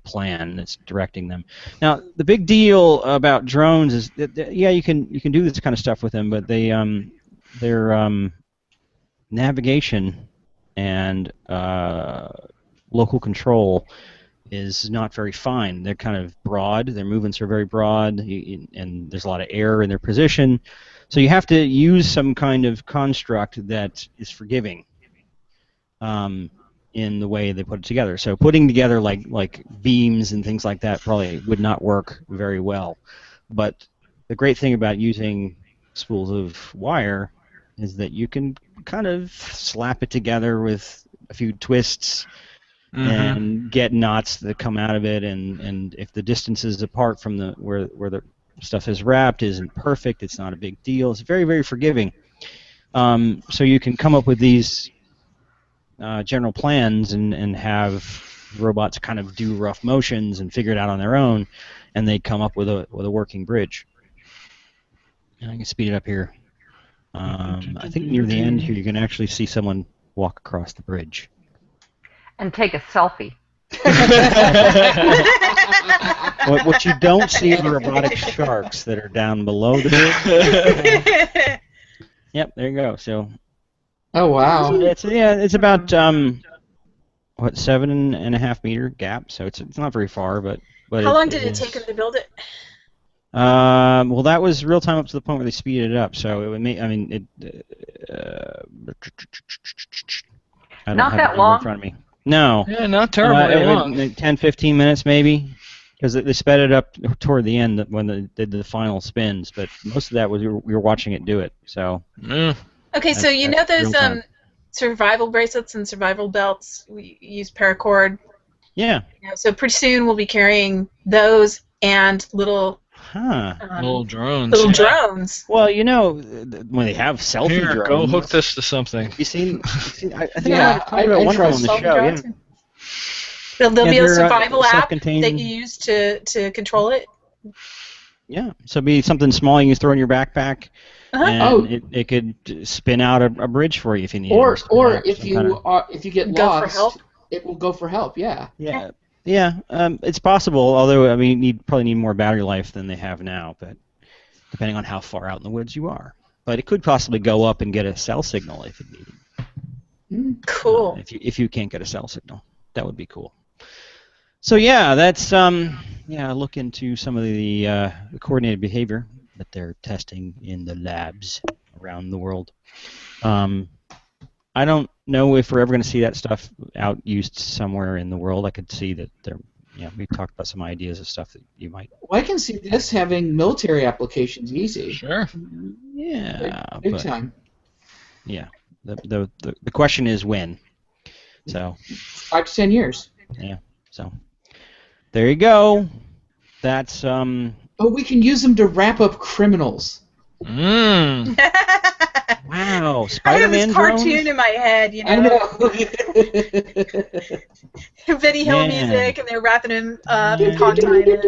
S1: plan that's directing them. Now, the big deal about drones is that you can do this kind of stuff with them, but their navigation and local control is not very fine. They're kind of broad. Their movements are very broad, and there's a lot of error in their position. So you have to use some kind of construct that is forgiving in the way they put it together. So putting together like beams and things like that probably would not work very well. But the great thing about using spools of wire is that you can kind of slap it together with a few twists and get knots that come out of it, and if the distances apart from where the stuff is wrapped isn't perfect, it's not a big deal. It's very, very forgiving. So you can come up with these general plans and have robots kind of do rough motions and figure it out on their own, and they come up with a working bridge. And I can speed it up here. I think near the end here you can actually see someone walk across the bridge.
S5: And take a selfie.
S1: What you don't see are the robotic sharks that are down below the bridge. Yep, there you go. So.
S2: Oh wow.
S1: It's about 7.5 meter gap, so it's not very far, but
S3: how long did it take them to build it?
S1: Well, that was real time up to the point where they speeded it up. So it would make. I don't
S5: Not
S1: have
S5: that
S1: the number
S5: long.
S1: in front of me. No.
S4: Yeah, not terribly long.
S1: 10, 15 minutes maybe, because they sped it up toward the end when they did the final spins. But most of that was we were watching it do it. So.
S4: Mm.
S3: Okay, so you know those
S1: real time.
S3: survival bracelets and survival belts? We use paracord.
S1: Yeah.
S3: So pretty soon we'll be carrying those and little
S4: Little drones.
S3: Little drones.
S1: Well, when they have selfie
S4: Here,
S1: drones.
S4: go hook this to something.
S1: You seen I think
S2: Yeah,
S1: I might have one on the show. Yeah.
S3: There'll be a
S1: they're,
S3: survival app
S1: self-contained.
S3: that you use to control it.
S1: Yeah, so it'd be something small you can throw in your backpack, and it could spin out a bridge for you if you need it.
S2: Or if you get lost,
S3: for help.
S2: it will go for help. Yeah.
S1: Yeah. It's possible. Although you'd probably need more battery life than they have now, but depending on how far out in the woods you are. But it could possibly go up and get a cell signal if it needed.
S3: Cool.
S1: If you can't get a cell signal, that would be cool. So yeah, that's look into some of the coordinated behavior that they're testing in the labs around the world. I don't know if we're ever going to see that stuff out used somewhere in the world. I could see that we talked about some ideas of stuff that you might.
S2: Well, I can see this having military applications easy.
S4: Sure.
S1: Yeah.
S2: Big time.
S1: Yeah. The question is when. So.
S2: 5 to 10 years.
S1: Yeah. So. There you go. That's
S2: Oh, we can use them to wrap up criminals.
S1: Wow,
S3: I have
S1: Spider-Man
S3: this cartoon
S1: drones?
S3: in my head,
S2: I know.
S3: Benny Hill
S1: Man.
S3: music, and they're wrapping him up,
S1: Yeah.
S3: hog tying him.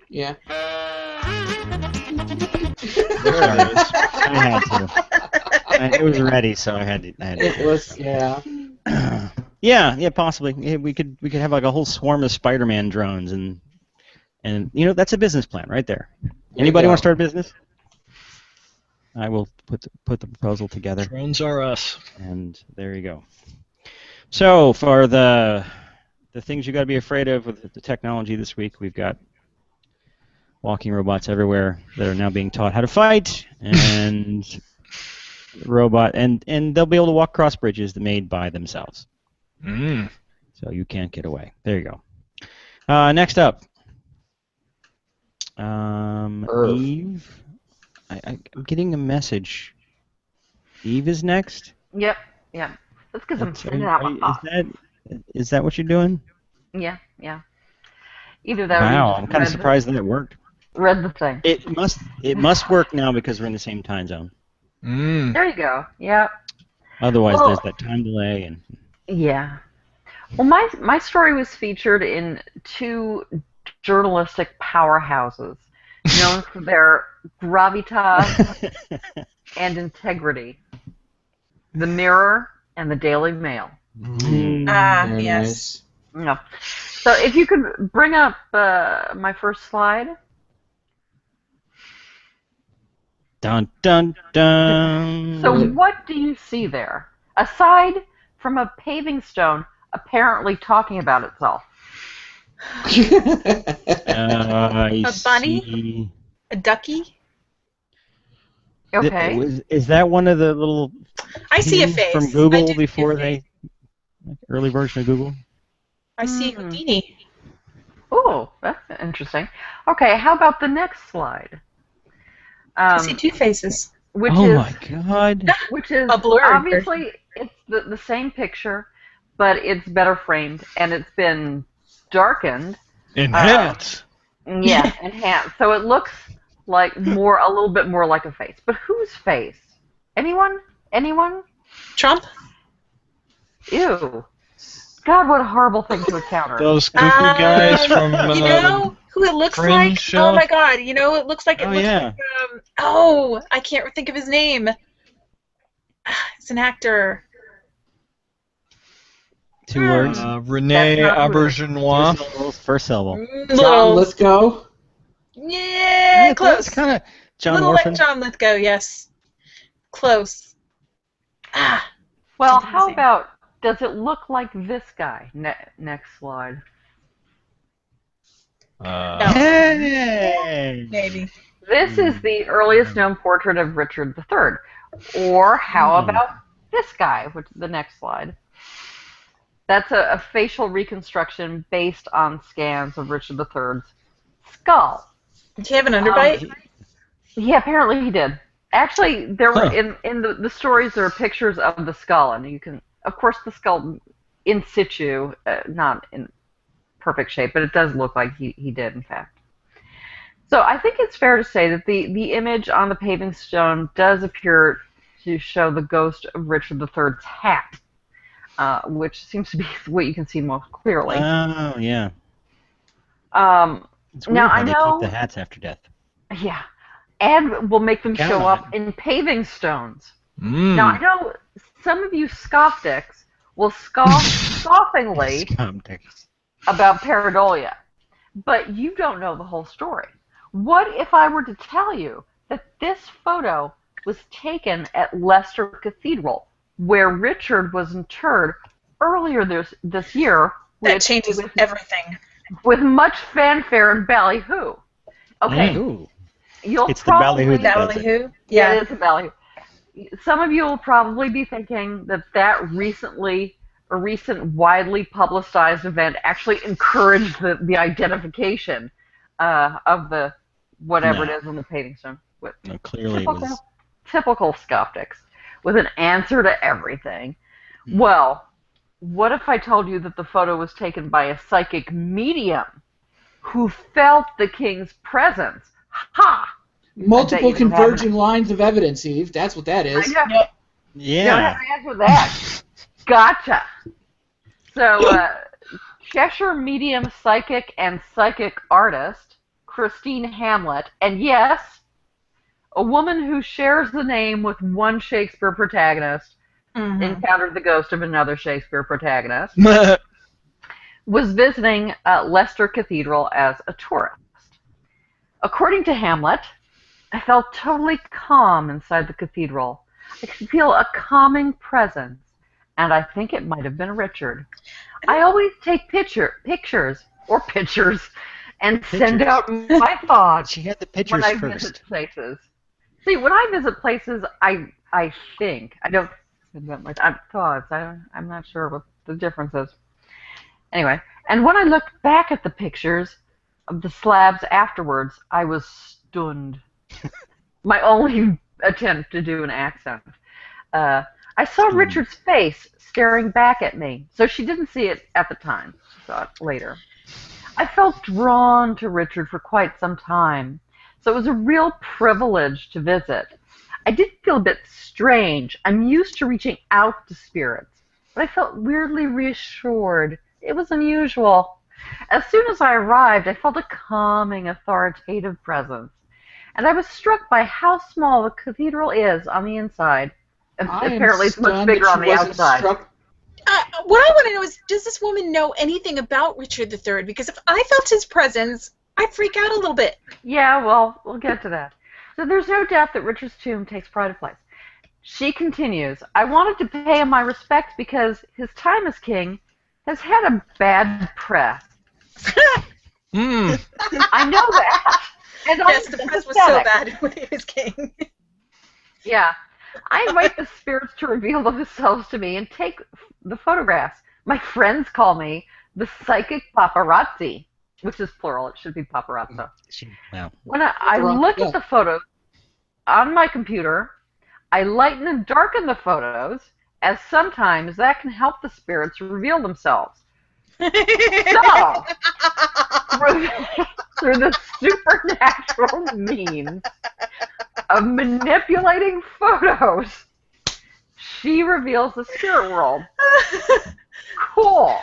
S2: Yeah.
S4: There it is.
S1: I had to. It was ready, so I had to.
S2: It was, yeah.
S1: Yeah, possibly. Yeah, we could have like a whole swarm of Spider-Man drones, and that's a business plan right there. Anybody want to start a business? I will put the proposal together.
S4: Drones are us.
S1: And there you go. So for the things you got to be afraid of with the technology this week, we've got walking robots everywhere that are now being taught how to fight, and and they'll be able to walk across bridges made by themselves. So you can't get away. There you go. Next up, Eve. I'm getting a message. Eve is next?
S5: Yep. That's because I'm sending out my thoughts.
S1: Is that what you're doing?
S5: Yeah. Either that or
S1: Wow,
S5: you
S1: I'm
S5: just
S1: kind of surprised that it worked.
S5: read the thing.
S1: It must work now because we're in the same time zone.
S5: There you go. Yeah.
S1: Otherwise, there's that time delay and.
S5: Yeah. Well, my story was featured in 2 journalistic powerhouses known for their gravitas and integrity. The Mirror and the Daily Mail.
S2: Very
S3: Yes.
S2: nice.
S5: Yeah. So if you could bring up my first slide.
S1: Dun dun dun.
S5: So what do you see there? Aside from a paving stone apparently talking about itself.
S1: I
S3: A bunny?
S1: see.
S3: A ducky?
S5: Okay.
S1: Is that one of the little
S3: I see a
S1: teams
S3: face.
S1: from
S3: I
S1: Google
S3: do see a
S1: before
S3: face.
S1: early version of Google?
S3: I see Houdini.
S5: Oh, that's interesting. Okay, how about the next slide?
S3: I see 2 faces.
S5: Which
S1: Oh
S5: is
S1: my God!
S5: which is
S3: A blurred
S5: obviously it's the same picture, but it's better framed and it's been darkened.
S4: Enhance.
S5: Yeah, enhanced. So it looks like a little bit more like a face. But whose face? Anyone?
S3: Trump?
S5: Ew. God, what a horrible thing to encounter.
S4: Those goofy guys from
S3: you know who it looks
S4: Fringe
S3: like?
S4: show?
S3: Oh my God! You know it looks like
S1: Oh, yeah.
S3: I can't think of his name. It's an actor.
S1: 2 words.
S4: Rene
S5: That's not who it is.
S4: Aubergenois.
S1: First syllable.
S2: John
S3: Little,
S2: Lithgow.
S3: yeah, close.
S1: It's kind of John
S3: Little
S1: Orphan.
S3: like John Lithgow, yes. Close.
S5: Well,
S3: Something
S5: how
S3: the same.
S5: about, does it look like this guy? Next slide.
S1: Hey!
S3: Maybe.
S5: This is the earliest known portrait of Richard III. Or how about this guy, which is the next slide? That's a facial reconstruction based on scans of Richard III's skull.
S3: Did he have an underbite?
S5: Yeah, apparently he did. Actually, there were
S1: Huh.
S5: in the stories there are pictures of the skull, and you can, of course, the skull in situ, not in perfect shape, but it does look like he did, in fact. So I think it's fair to say that the image on the paving stone does appear to show the ghost of Richard III's hat, which seems to be what you can see most clearly.
S1: Oh, yeah. It's weird
S5: Now
S1: how
S5: I
S1: they keep
S5: know,
S1: the hats after death.
S5: yeah, and we'll make them
S1: Count
S5: show
S1: on
S5: up in paving stones.
S4: Mm.
S5: Now I know some of you skeptics will scoff scoffingly
S1: Skeptics.
S5: about pareidolia, but you don't know the whole story. What if I were to tell you that this photo was taken at Leicester Cathedral, where Richard was interred earlier this year
S3: That changes everything.
S5: with much fanfare and ballyhoo? Okay,
S1: Ooh.
S5: you'll
S1: It's the ballyhoo
S5: probably
S1: that does it.
S3: Ballyhoo?
S5: yeah,
S3: Yeah.
S5: it is a ballyhoo. Some of you will probably be thinking that a recent widely publicized event actually encouraged the identification of the whatever
S1: No.
S5: it is on the paving stone.
S1: No, clearly it
S5: Typical,
S1: was.
S5: typical skeptics with an answer to everything. Well, what if I told you that the photo was taken by a psychic medium who felt the king's presence? Ha!
S2: Multiple
S5: you don't have
S2: converging lines of evidence, Eve. That's what that is.
S5: You don't have
S1: Yeah.
S5: to answer that. Gotcha. So, Cheshire medium psychic and psychic artist Christine Hamlet, and yes, a woman who shares the name with one Shakespeare protagonist, encountered the ghost of another Shakespeare protagonist, was visiting Leicester Cathedral as a tourist. According to Hamlet, I felt totally calm inside the cathedral. I could feel a calming presence, and I think it might have been Richard. I always take pictures, and send out my thoughts
S1: She had the
S5: when
S1: pictures
S5: I
S1: first.
S5: visit places. See, when I visit places, I think. I don't send out my thoughts. I'm not sure what the difference is. Anyway, and when I looked back at the pictures of the slabs afterwards, I was stunned. My only attempt to do an accent. I saw Richard's face staring back at me, so she didn't see it at the time. She saw it later. I felt drawn to Richard for quite some time, so it was a real privilege to visit. I did feel a bit strange. I'm used to reaching out to spirits, but I felt weirdly reassured. It was unusual. As soon as I arrived, I felt a calming, authoritative presence, and I was struck by how small the cathedral is on the inside. Apparently, it's much bigger on the outside.
S3: What I want to know is, does this woman know anything about Richard III? Because if I felt his presence, I'd freak out a little bit.
S5: Yeah, well, we'll get to that. So there's no doubt that Richard's tomb takes pride of place. She continues, I wanted to pay him my respects because his time as king has had a bad press. I know that. And
S3: Yes, the press was so bad when he was king.
S5: Yeah. I invite the spirits to reveal themselves to me and take the photographs. My friends call me the psychic paparazzi, which is plural. It should be paparazzo.
S1: Wow.
S5: When I look at the photos on my computer, I lighten and darken the photos, as sometimes that can help the spirits reveal themselves. So, through the supernatural means of manipulating photos, she reveals the spirit world. Cool.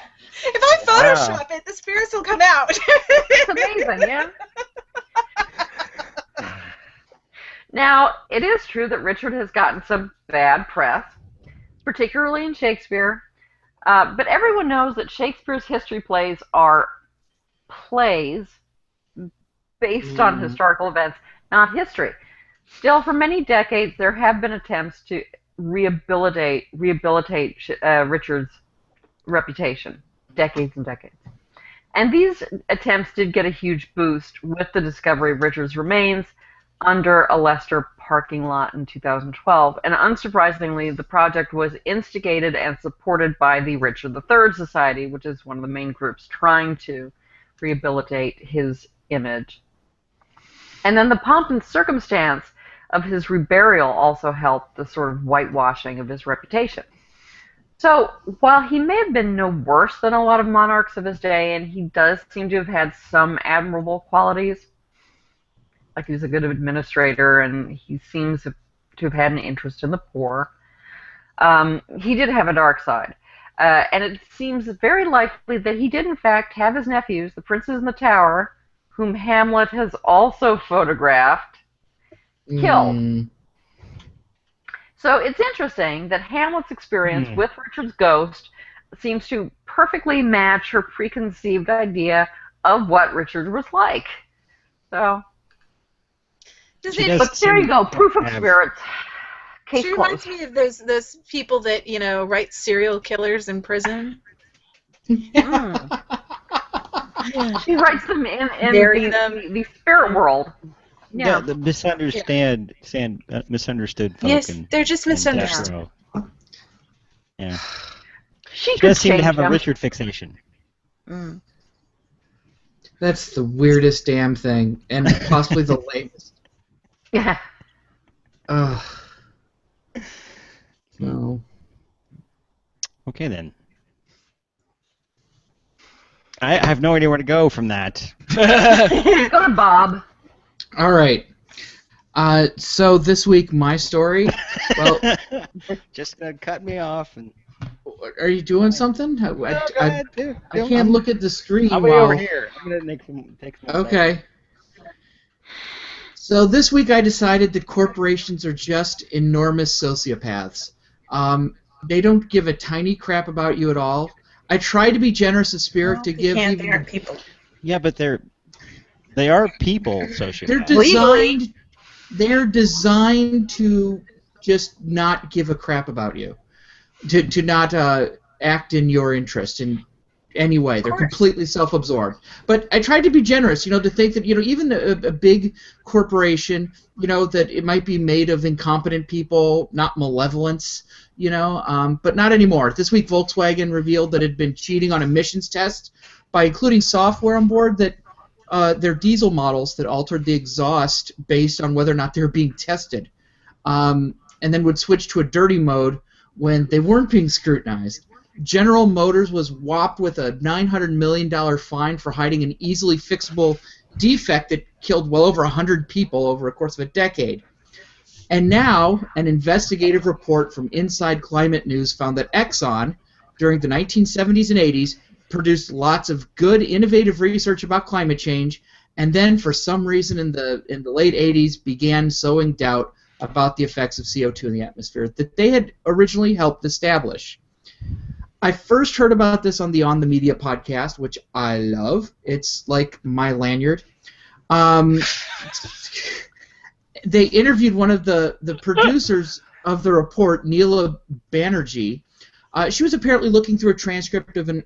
S3: If I Photoshop it, the spirits will come out.
S5: It's amazing, yeah? Now, it is true that Richard has gotten some bad press, particularly in Shakespeare, but everyone knows that Shakespeare's history plays are plays based on historical events, not history. Still, for many decades, there have been attempts to rehabilitate Richard's reputation, decades and decades. And these attempts did get a huge boost with the discovery of Richard's remains under a Leicester parking lot in 2012. And unsurprisingly, the project was instigated and supported by the Richard III Society, which is one of the main groups trying to rehabilitate his image. And then the pomp and circumstance of his reburial also helped the sort of whitewashing of his reputation. So while he may have been no worse than a lot of monarchs of his day, and he does seem to have had some admirable qualities, like he was a good administrator and he seems to have had an interest in the poor, he did have a dark side. And it seems very likely that he did in fact have his nephews, the princes in the tower, whom Hamlet has also photographed, killed. So it's interesting that Hamlet's experience with Richard's ghost seems to perfectly match her preconceived idea of what Richard was like. So, but there you go, proof of spirits. Case
S3: She
S5: closed.
S3: reminds me of those people that write serial killers in prison.
S5: She writes them in
S3: Bury them.
S5: the spirit world.
S1: Yeah, the misunderstood folk.
S3: Yes,
S1: in,
S3: they're just
S1: in Death
S3: misunderstood.
S1: Row. Yeah.
S5: She
S1: She
S5: could
S1: does seem to
S5: change
S1: have a
S5: them.
S1: Richard fixation.
S2: That's the weirdest damn thing, and possibly the lamest.
S5: Yeah.
S2: Ugh. No.
S1: Okay, then. I have no idea where to go from that.
S5: Go to Bob.
S2: All right. So this week, my story. Well,
S1: Just cut me off. And
S2: are you doing something?
S1: No, go ahead, dude.
S2: I can't look at the screen.
S1: I'll be
S2: while...
S1: over here. I'm gonna take some.
S2: Okay. So this week I decided that corporations are just enormous sociopaths. They don't give a tiny crap about you at all. I try to be generous of spirit to give
S3: They
S2: even.
S3: aren't people.
S1: Yeah, but they are people sociopaths.
S2: They're designed to just not give a crap about you, to not act in your interest in any way. They're completely self-absorbed. But I tried to be generous, to think that even a big corporation, that it might be made of incompetent people, not malevolence, but not anymore. This week Volkswagen revealed that it had been cheating on emissions tests by including software on board that their diesel models that altered the exhaust based on whether or not they were being tested, and then would switch to a dirty mode when they weren't being scrutinized. General Motors was whopped with a $900 million fine for hiding an easily fixable defect that killed well over 100 people over a course of a decade. And now, an investigative report from Inside Climate News found that Exxon, during the 1970s and 80s, produced lots of good, innovative research about climate change, and then, for some reason, in the late 80s, began sowing doubt about the effects of CO2 in the atmosphere that they had originally helped establish. I first heard about this on the Media podcast, which I love. It's like my lanyard. They interviewed one of the producers of the report, Neela Banerjee. She was apparently looking through a transcript of an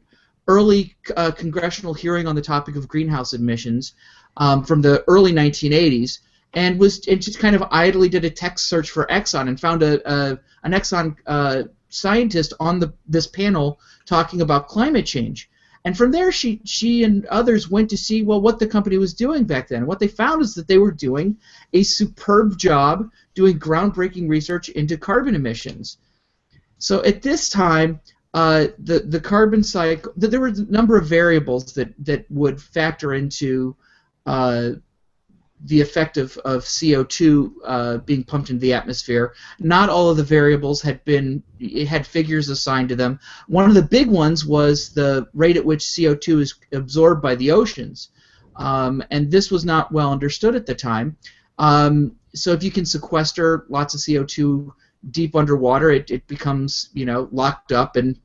S2: early congressional hearing on the topic of greenhouse emissions from the early 1980s, and just kind of idly did a text search for Exxon and found an Exxon scientist on this panel talking about climate change. And from there, she and others went to see what the company was doing back then. What they found is that they were doing a superb job doing groundbreaking research into carbon emissions. So at this time, the carbon cycle, there were a number of variables that would factor into the effect of CO2 being pumped into the atmosphere. Not all of the variables had figures assigned to them. One of the big ones was the rate at which CO2 is absorbed by the oceans, and this was not well understood at the time. So if you can sequester lots of CO2 deep underwater, it becomes locked up and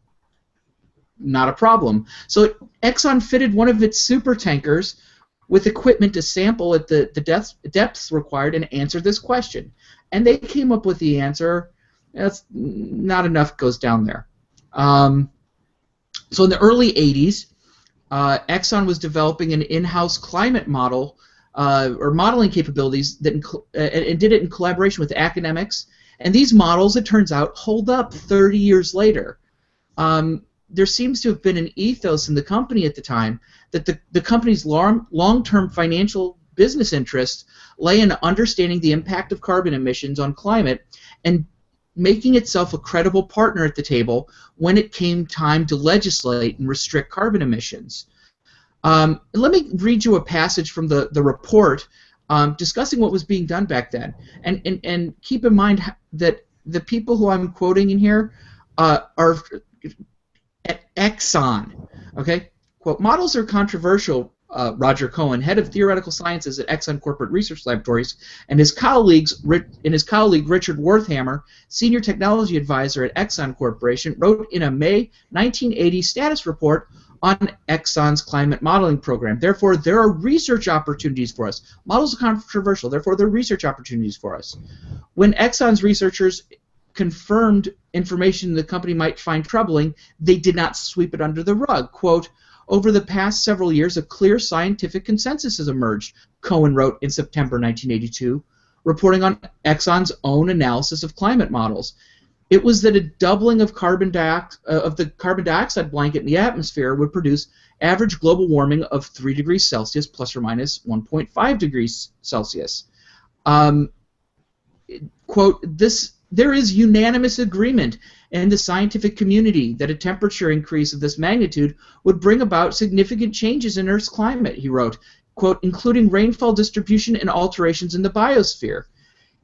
S2: not a problem. So Exxon fitted one of its super tankers with equipment to sample at the depths required and answer this question. And they came up with the answer. That's not enough goes down there. So in the early 80s, Exxon was developing an in-house climate model or modeling capabilities that and did it in collaboration with academics. And these models, it turns out, hold up 30 years later. There seems to have been an ethos in the company at the time that the company's long-term financial business interests lay in understanding the impact of carbon emissions on climate and making itself a credible partner at the table when it came time to legislate and restrict carbon emissions. Let me read you a passage from the report discussing what was being done back then. And keep in mind that the people who I'm quoting in here are at Exxon. Okay? Quote, models are controversial, Roger Cohen, head of theoretical sciences at Exxon Corporate Research Laboratories, and his colleague Richard Wertheimer, senior technology advisor at Exxon Corporation, wrote in a May 1980 status report on Exxon's climate modeling program. Therefore, there are research opportunities for us. Models are controversial. Therefore, there are research opportunities for us. When Exxon's researchers confirmed information the company might find troubling, they did not sweep it under the rug. Quote, over the past several years, a clear scientific consensus has emerged, Cohen wrote in September 1982, reporting on Exxon's own analysis of climate models. It was that a doubling of the carbon dioxide blanket in the atmosphere would produce average global warming of 3 degrees Celsius plus or minus 1.5 degrees Celsius. Quote, there is unanimous agreement in the scientific community that a temperature increase of this magnitude would bring about significant changes in Earth's climate, he wrote, quote, including rainfall distribution and alterations in the biosphere.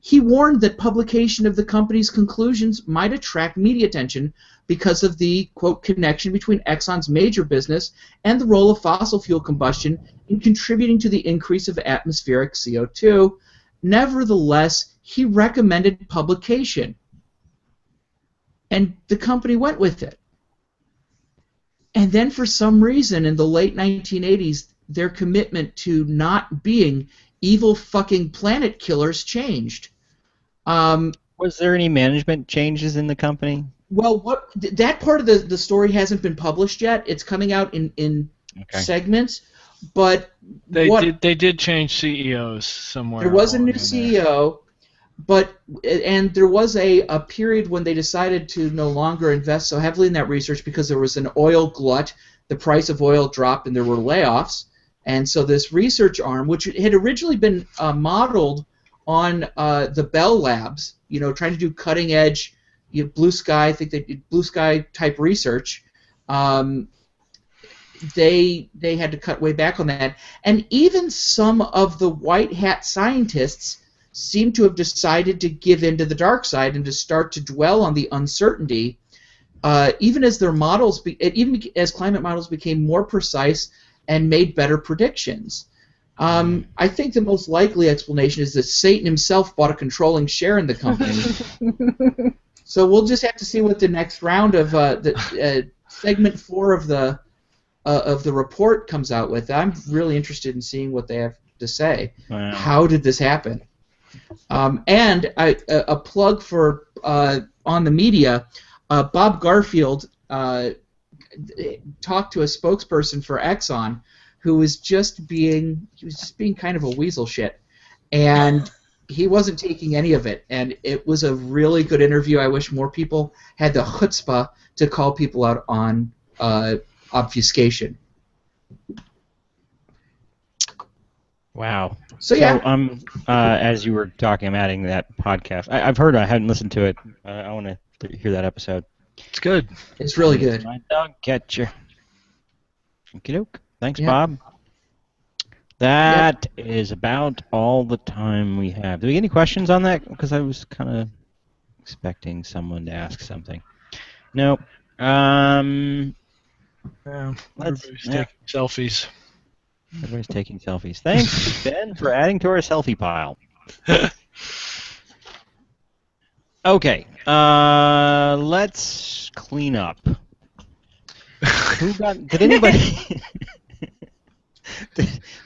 S2: He warned that publication of the company's conclusions might attract media attention because of the, quote, connection between Exxon's major business and the role of fossil fuel combustion in contributing to the increase of atmospheric CO2. Nevertheless, he recommended publication. And the company went with it. And then for some reason in the late 1980s, their commitment to not being evil fucking planet killers changed.
S1: Was there any management changes in the company?
S2: Well, that part of the story hasn't been published yet. It's coming out in segments, but
S4: they did change CEOs somewhere.
S2: There was a new CEO, and there was a period when they decided to no longer invest so heavily in that research because there was an oil glut. The price of oil dropped, and there were layoffs. And so this research arm, which had originally been modeled on the Bell Labs, trying to do cutting edge, blue sky, I think they did blue sky type research. They had to cut way back on that, and even some of the white hat scientists seem to have decided to give in to the dark side and to start to dwell on the uncertainty, even as their models, even as climate models became more precise and made better predictions. I think the most likely explanation is that Satan himself bought a controlling share in the company. So we'll just have to see what the next round of segment 4 of the report comes out with. I'm really interested in seeing what they have to say.
S1: Wow.
S2: How did this happen? And a plug for on the media. Bob Garfield talked to a spokesperson for Exxon, who was just being kind of a weasel shit, and he wasn't taking any of it. And it was a really good interview. I wish more people had the chutzpah to call people out on obfuscation.
S1: Wow.
S2: So yeah.
S1: As you were talking, I'm adding that podcast. I've heard it. I haven't listened to it. I want to hear that episode.
S4: It's good.
S2: It's really good.
S1: My dog catcher. Okie doke. Thanks,
S2: Yeah.
S1: Bob. That is about all the time we have. Do we get any questions on that? Because I was kind of expecting someone to ask something. No.
S4: Everybody's taking selfies.
S1: Everybody's taking selfies. Thanks, Ben, for adding to our selfie pile. Okay. Let's clean up. Did anybody...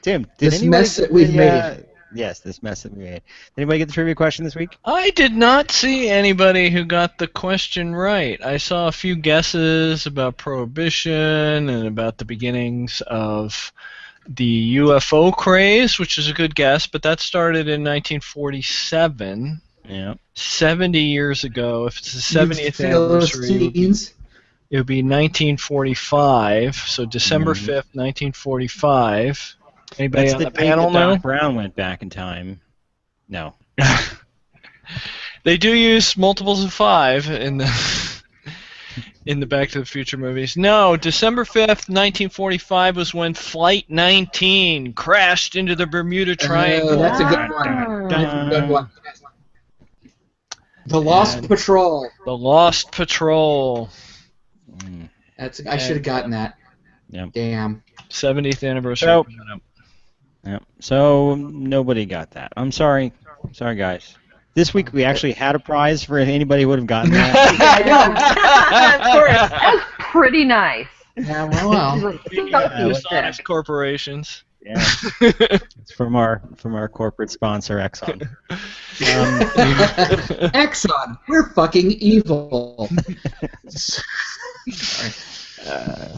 S1: Tim, did
S2: This
S1: anybody
S2: mess that we've made.
S1: Yes, this mess that we made. Did anybody get the trivia question this week?
S4: I did not see anybody who got the question right. I saw a few guesses about prohibition and about the beginnings of the UFO craze, which is a good guess, but that started in 1947.
S1: Yeah.
S4: 70 years ago. If it's the 70th anniversary, it would be 1945. So December 5th, 1945. Anybody on the panel know?
S1: Doc Brown went back in time. No.
S4: They do use multiples of 5 in the Back to the Future movies. No, December 5th, 1945 was when Flight 19 crashed into the Bermuda Triangle.
S2: That's a good one. That's a good one. The Lost Patrol.
S4: The Lost Patrol.
S2: I should have gotten that.
S1: Yep.
S2: Damn.
S4: 70th anniversary.
S1: So nobody got that. I'm sorry. Sorry, guys. This week we actually had a prize for if anybody would have gotten that.
S3: Of course.
S5: That's pretty nice.
S2: Yeah, well.
S4: Dishonest corporations.
S1: Yeah. It's from our corporate sponsor, Exxon.
S2: Exxon, we're fucking evil. Sorry.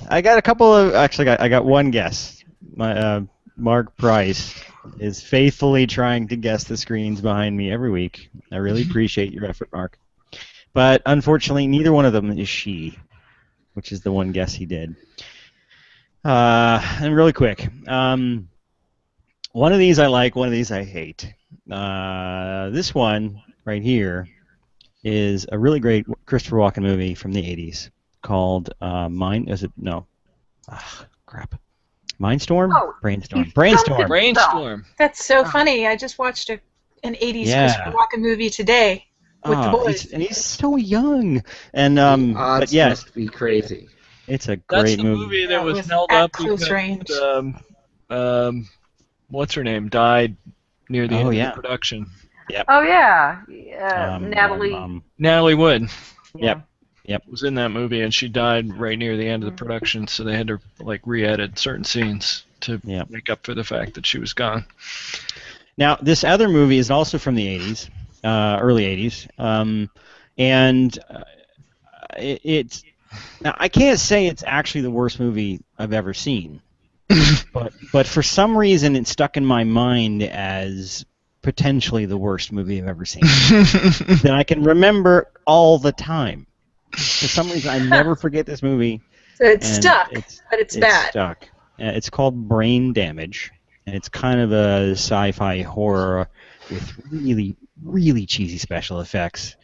S1: I got a couple of. Actually, I got one guess. My Mark Price is faithfully trying to guess the screens behind me every week. I really appreciate your effort, Mark. But unfortunately, neither one of them is she, which is the one guess he did. And really quick, one of these I like, one of these I hate. This one right here is a really great Christopher Walken movie from the 80s called Mindstorm?
S5: Oh,
S1: Brainstorm.
S4: Brainstorm.
S3: That's so funny. I just watched an 80s Christopher Walken movie today with the boys.
S1: He's so young. And
S2: Odds must be crazy.
S1: It's a
S4: That's
S1: great
S4: the
S1: movie.
S4: that was
S3: was
S4: held
S3: at
S4: up
S3: close
S4: because
S3: range.
S4: What's her name died near the end of the production.
S5: Oh yeah, Natalie.
S4: Natalie Wood.
S1: Yep.
S4: Was in that movie, and she died right near the end of the production, so they had to re-edit certain scenes to make up for the fact that she was gone.
S1: Now, this other movie is also from the 80s, early 80s, and it's. Now, I can't say it's actually the worst movie I've ever seen, but for some reason it stuck in my mind as potentially the worst movie I've ever seen that I can remember all the time. For some reason, I never forget this movie.
S3: So it's stuck, but it's bad.
S1: It's stuck. It's called Brain Damage, and it's kind of a sci-fi horror with really, really cheesy special effects.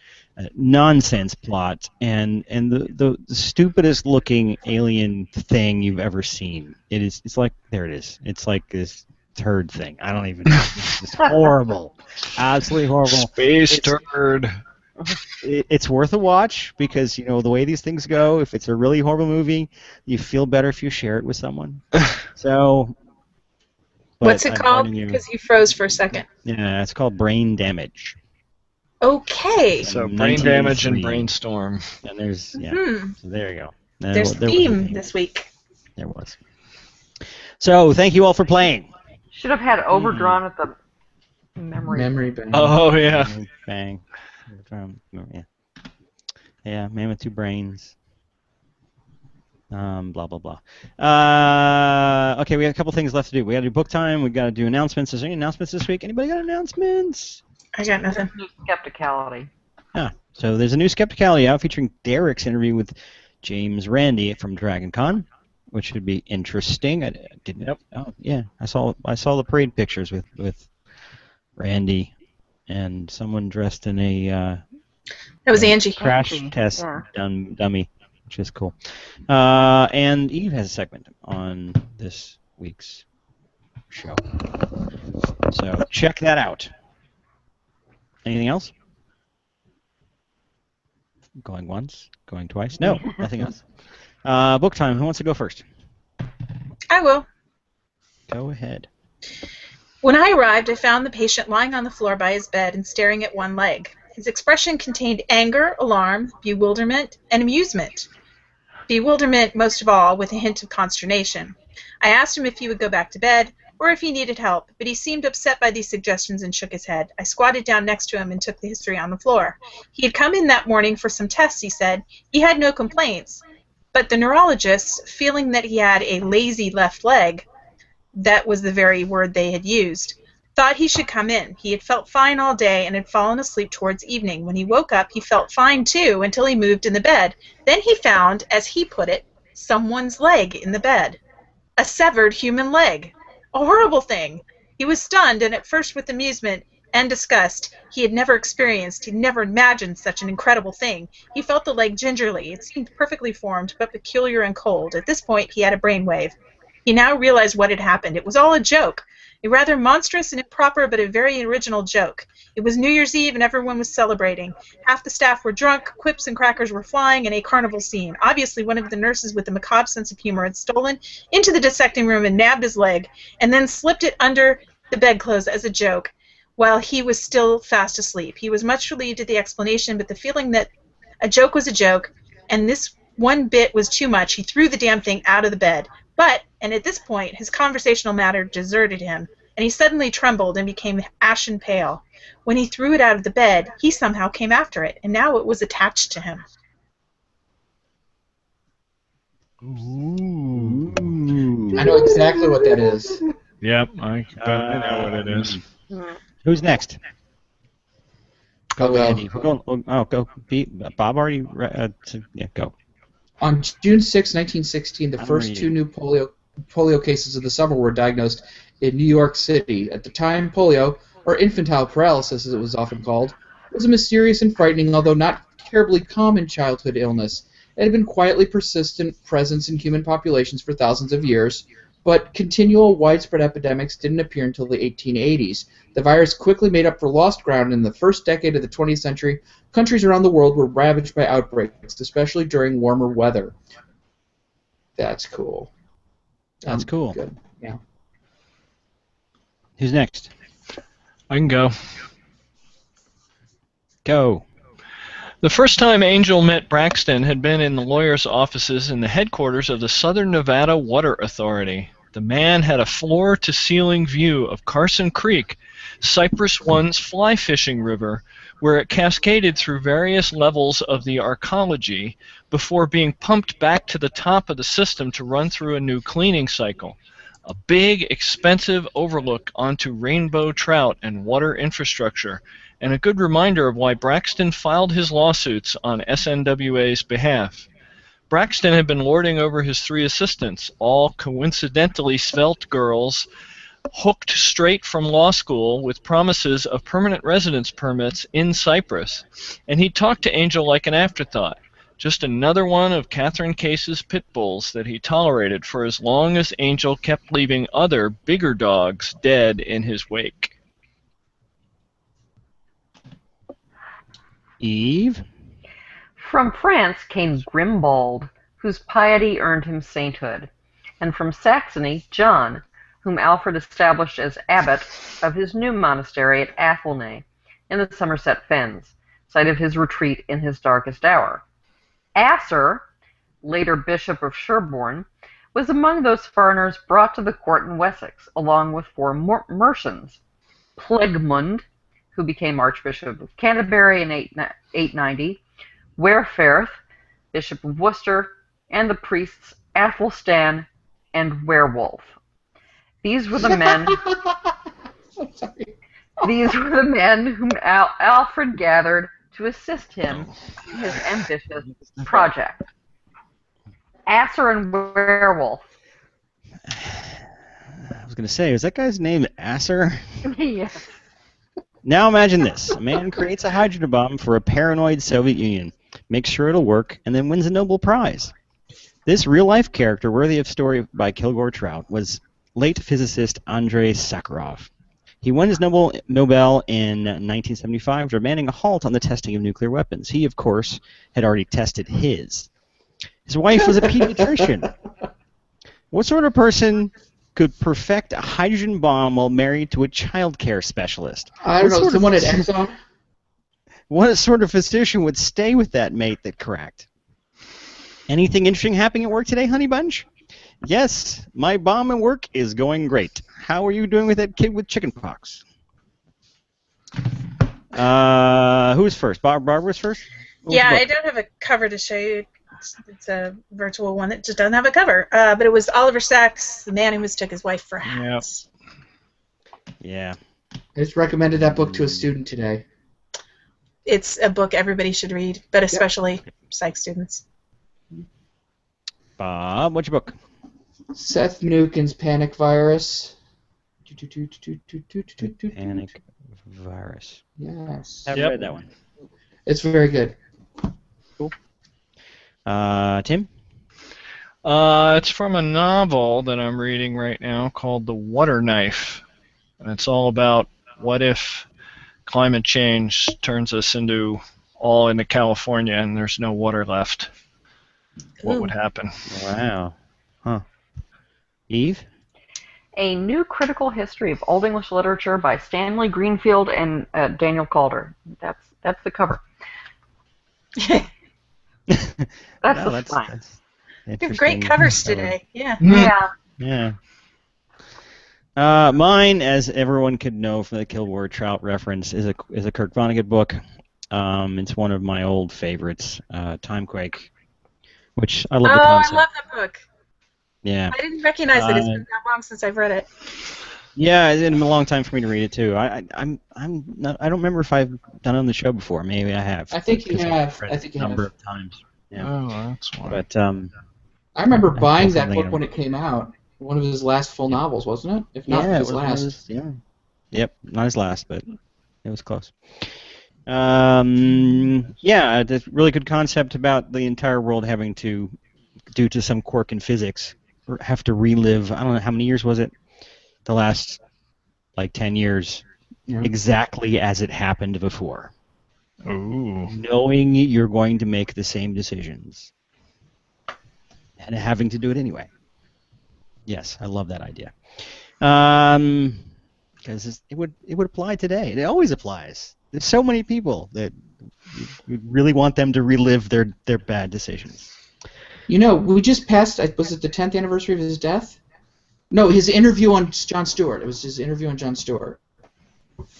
S1: Nonsense plot and the stupidest looking alien thing you've ever seen. It's like there it is. It's like this turd thing. I don't even know. It's horrible. Absolutely horrible.
S4: Space turd.
S1: It's worth a watch because the way these things go, if it's a really horrible movie, you feel better if you share it with someone. So
S3: what's it called? Because you froze for a second.
S1: Yeah, it's called Brain Damage.
S3: Okay.
S4: So Brain Damage and Brainstorm.
S1: And there's so there you go.
S3: There's a theme this week.
S1: There was. So thank you all for playing.
S5: Should have had overdrawn at the memory
S2: bang.
S4: Oh yeah.
S1: Bang. Yeah, man with two brains. Blah blah blah. Okay, we got a couple things left to do. We got to do book time. We got to do announcements. Is there any announcements this week? Anybody got announcements?
S3: I got nothing.
S5: Skepticality.
S1: So there's a new Skepticality out featuring Derek's interview with James Randi from Dragon Con, which should be interesting. I didn't. Yep. Oh yeah, I saw the parade pictures with Randy and someone dressed in a.
S3: That was Angie.
S1: Crash test dummy, which is cool. And Eve has a segment on this week's show, so check that out. Anything else? Going once? Going twice? No, nothing else. Book time. Who wants to go first?
S3: I will.
S1: Go ahead.
S3: When I arrived, I found the patient lying on the floor by his bed and staring at one leg. His expression contained anger, alarm, bewilderment, and amusement. Bewilderment, most of all, with a hint of consternation. I asked him if he would go back to bed, or if he needed help, but he seemed upset by these suggestions and shook his head. I squatted down next to him and took the history on the floor. He had come in that morning for some tests, he said. He had no complaints, but the neurologist, feeling that he had a lazy left leg, That was the very word they had used. Thought he should come in. He had felt fine all day and had fallen asleep towards evening. When he woke up, he felt fine too until he moved in the bed. Then he found, as he put it, someone's leg in the bed. A severed human leg. A horrible thing. He was stunned, and at first with amusement and disgust. He'd never imagined such an incredible thing. He felt the leg gingerly. It seemed perfectly formed, but peculiar and cold. At this point, he had a brainwave. He now realized what had happened. It was all a joke. A rather monstrous and improper, but a very original joke. It was New Year's Eve, and everyone was celebrating. Half the staff were drunk, quips and crackers were flying, and a carnival scene. Obviously, one of the nurses with a macabre sense of humor had stolen into the dissecting room and nabbed his leg, and then slipped it under the bedclothes as a joke, while he was still fast asleep. He was much relieved at the explanation, but the feeling that a joke was a joke, and this one bit was too much, he threw the damn thing out of the bed. And at this point, his conversational matter deserted him, and he suddenly trembled and became ashen pale. When he threw it out of the bed, he somehow came after it, and now it was attached to him.
S1: Ooh.
S2: I know exactly what that is.
S4: Yep, I know what it is.
S1: Who's next?
S2: Go.
S1: Andy. We're going, go. Bob already. Yeah, go.
S2: On June 6, 1916, the first two new polio cases of the summer were diagnosed in New York City. At the time, polio, or infantile paralysis as it was often called, was a mysterious and frightening, although not terribly common childhood illness. It had been quietly persistent presence in human populations for thousands of years, but continual widespread epidemics didn't appear until the 1880s. The virus quickly made up for lost ground. In the first decade of the 20th century, countries around the world were ravaged by outbreaks, especially during warmer weather. That's cool.
S1: That's cool.
S2: Good. Yeah.
S1: Who's next?
S4: I can go.
S1: Go.
S4: The first time Angel met Braxton had been in the lawyer's offices in the headquarters of the Southern Nevada Water Authority. The man had a floor-to-ceiling view of Carson Creek, Cypress One's fly fishing river, where it cascaded through various levels of the arcology before being pumped back to the top of the system to run through a new cleaning cycle. A big, expensive overlook onto rainbow trout and water infrastructure, and a good reminder of why Braxton filed his lawsuits on SNWA's behalf. Braxton had been lording over his three assistants, all coincidentally svelte girls, hooked straight from law school with promises of permanent residence permits in Cyprus, and he talked to Angel like an afterthought, just another one of Catherine Case's pit bulls that he tolerated for as long as Angel kept leaving other, bigger dogs dead in his wake.
S1: Eve?
S5: From France came Grimbald, whose piety earned him sainthood, and from Saxony John, whom Alfred established as abbot of his new monastery at Athelney in the Somerset Fens, site of his retreat in his darkest hour. Asser, later Bishop of Sherborne, was among those foreigners brought to the court in Wessex, along with 4 Mercians. Plegmund, who became Archbishop of Canterbury in 890, Werferth, Bishop of Worcester, and the priests Athelstan and Werewolf. These were the men. These were the men whom Alfred gathered to assist him in his ambitious project. Asser and Werewolf.
S1: I was going to say, is that guy's name Asser?
S5: Yes.
S1: Now imagine this. A man creates a hydrogen bomb for a paranoid Soviet Union, makes sure it'll work, and then wins a Nobel Prize. This real-life character, worthy of story by Kilgore Trout, was late physicist Andrei Sakharov. He won his Nobel in 1975, demanding a halt on the testing of nuclear weapons. He, of course, had already tested his. His wife was a pediatrician. What sort of person could perfect a hydrogen bomb while married to a child care specialist?
S2: I don't know, someone at Exxon?
S1: What sort of physician would stay with that mate that cracked? Anything interesting happening at work today, Honey Bunch? Yes, my bomb at work is going great. How are you doing with that kid with chickenpox? Who's first? Barbara's first?
S3: Yeah, I don't have a cover to show you It's a virtual one that just doesn't have a cover. But it was Oliver Sacks, the man who mistook his wife for a hat.
S1: Yeah.
S2: I just recommended that book to a student today.
S3: It's a book everybody should read, but especially psych students.
S1: Bob, what's your book?
S2: Seth Mnuchin's Panic Virus.
S1: Panic Virus.
S2: Yes.
S1: Haven't read that one.
S2: It's very good.
S1: Cool. Tim?
S4: It's from a novel that I'm reading right now called The Water Knife. And it's all about what if climate change turns us all into California and there's no water left. What would happen?
S1: Wow. Huh. Eve?
S5: A New Critical History of Old English Literature by Stanley Greenfield and Daniel Calder. That's the cover. That's the spine.
S3: You have great covers today. Yeah.
S5: Yeah.
S1: Yeah. Mine, as everyone could know from the Kilgore Trout reference, is a Kurt Vonnegut book. It's one of my old favorites, Timequake, which I love the concept.
S3: I love that book.
S1: Yeah.
S3: I didn't recognize it. It's been that long since I've read it.
S1: Yeah, it's been a long time for me to read it too. I don't remember if I've done it on the show before. Maybe I have.
S2: I think you have.
S1: I think a number of times. Yeah.
S4: Oh, that's why.
S1: But
S2: I remember buying that
S1: definitely
S2: book when it came out. One of his last full novels, wasn't it? If not his last.
S1: Yep, not his last, but it was close. Yeah, it's a really good concept about the entire world having to, due to some quirk in physics, have to relive, I don't know, how many years was it? The last, 10 years, exactly as it happened before.
S4: Ooh.
S1: Knowing you're going to make the same decisions. And having to do it anyway. Yes, I love that idea. Because it would apply today. It always applies. There's so many people that you really want them to relive their bad decisions.
S2: You know, we just passed, was it the 10th anniversary of his death? No, his interview on Jon Stewart. It was his interview on Jon Stewart.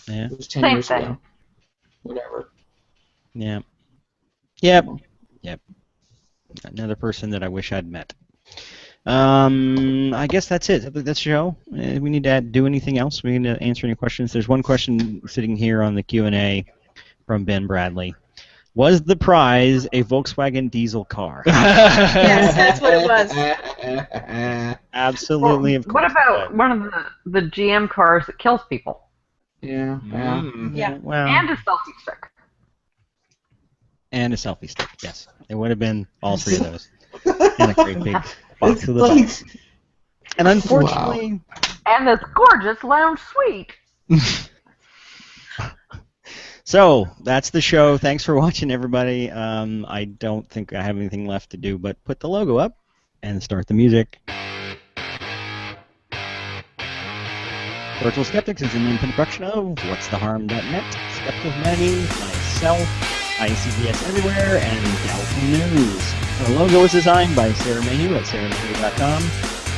S1: Yeah.
S2: It was 10
S5: Same
S2: years
S5: thing.
S2: ago. Whatever.
S1: Yeah. Yep. Another person that I wish I'd met. I guess that's it. That's the show. We need to do anything else? We need to answer any questions. There's one question sitting here on the Q&A from Ben Bradley. Was the prize a Volkswagen diesel car?
S3: Yes, that's what it was.
S1: Absolutely. Of course.
S5: What about one of the GM cars that kills people?
S2: Yeah.
S3: Yeah.
S1: Well,
S5: And a selfie stick.
S1: and a selfie stick, yes. It would have been all three of those. And a great big box
S2: It's
S1: of the
S2: like,
S1: box. And unfortunately...
S5: And this gorgeous lounge suite.
S1: So, that's the show. Thanks for watching, everybody. I don't think I have anything left to do but put the logo up and start the music. Virtual Skeptics is an independent production of whatstheharm.net, Skeptical Humanities, myself, ICBS Everywhere, and Dalton News. Our logo was designed by Sarah Mayhew at sarahmayhew.com.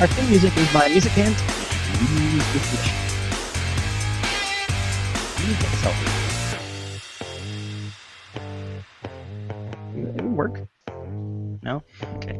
S1: Our theme music is by Music Hint and Use the Fish. Take a selfie. It would work. No? Okay.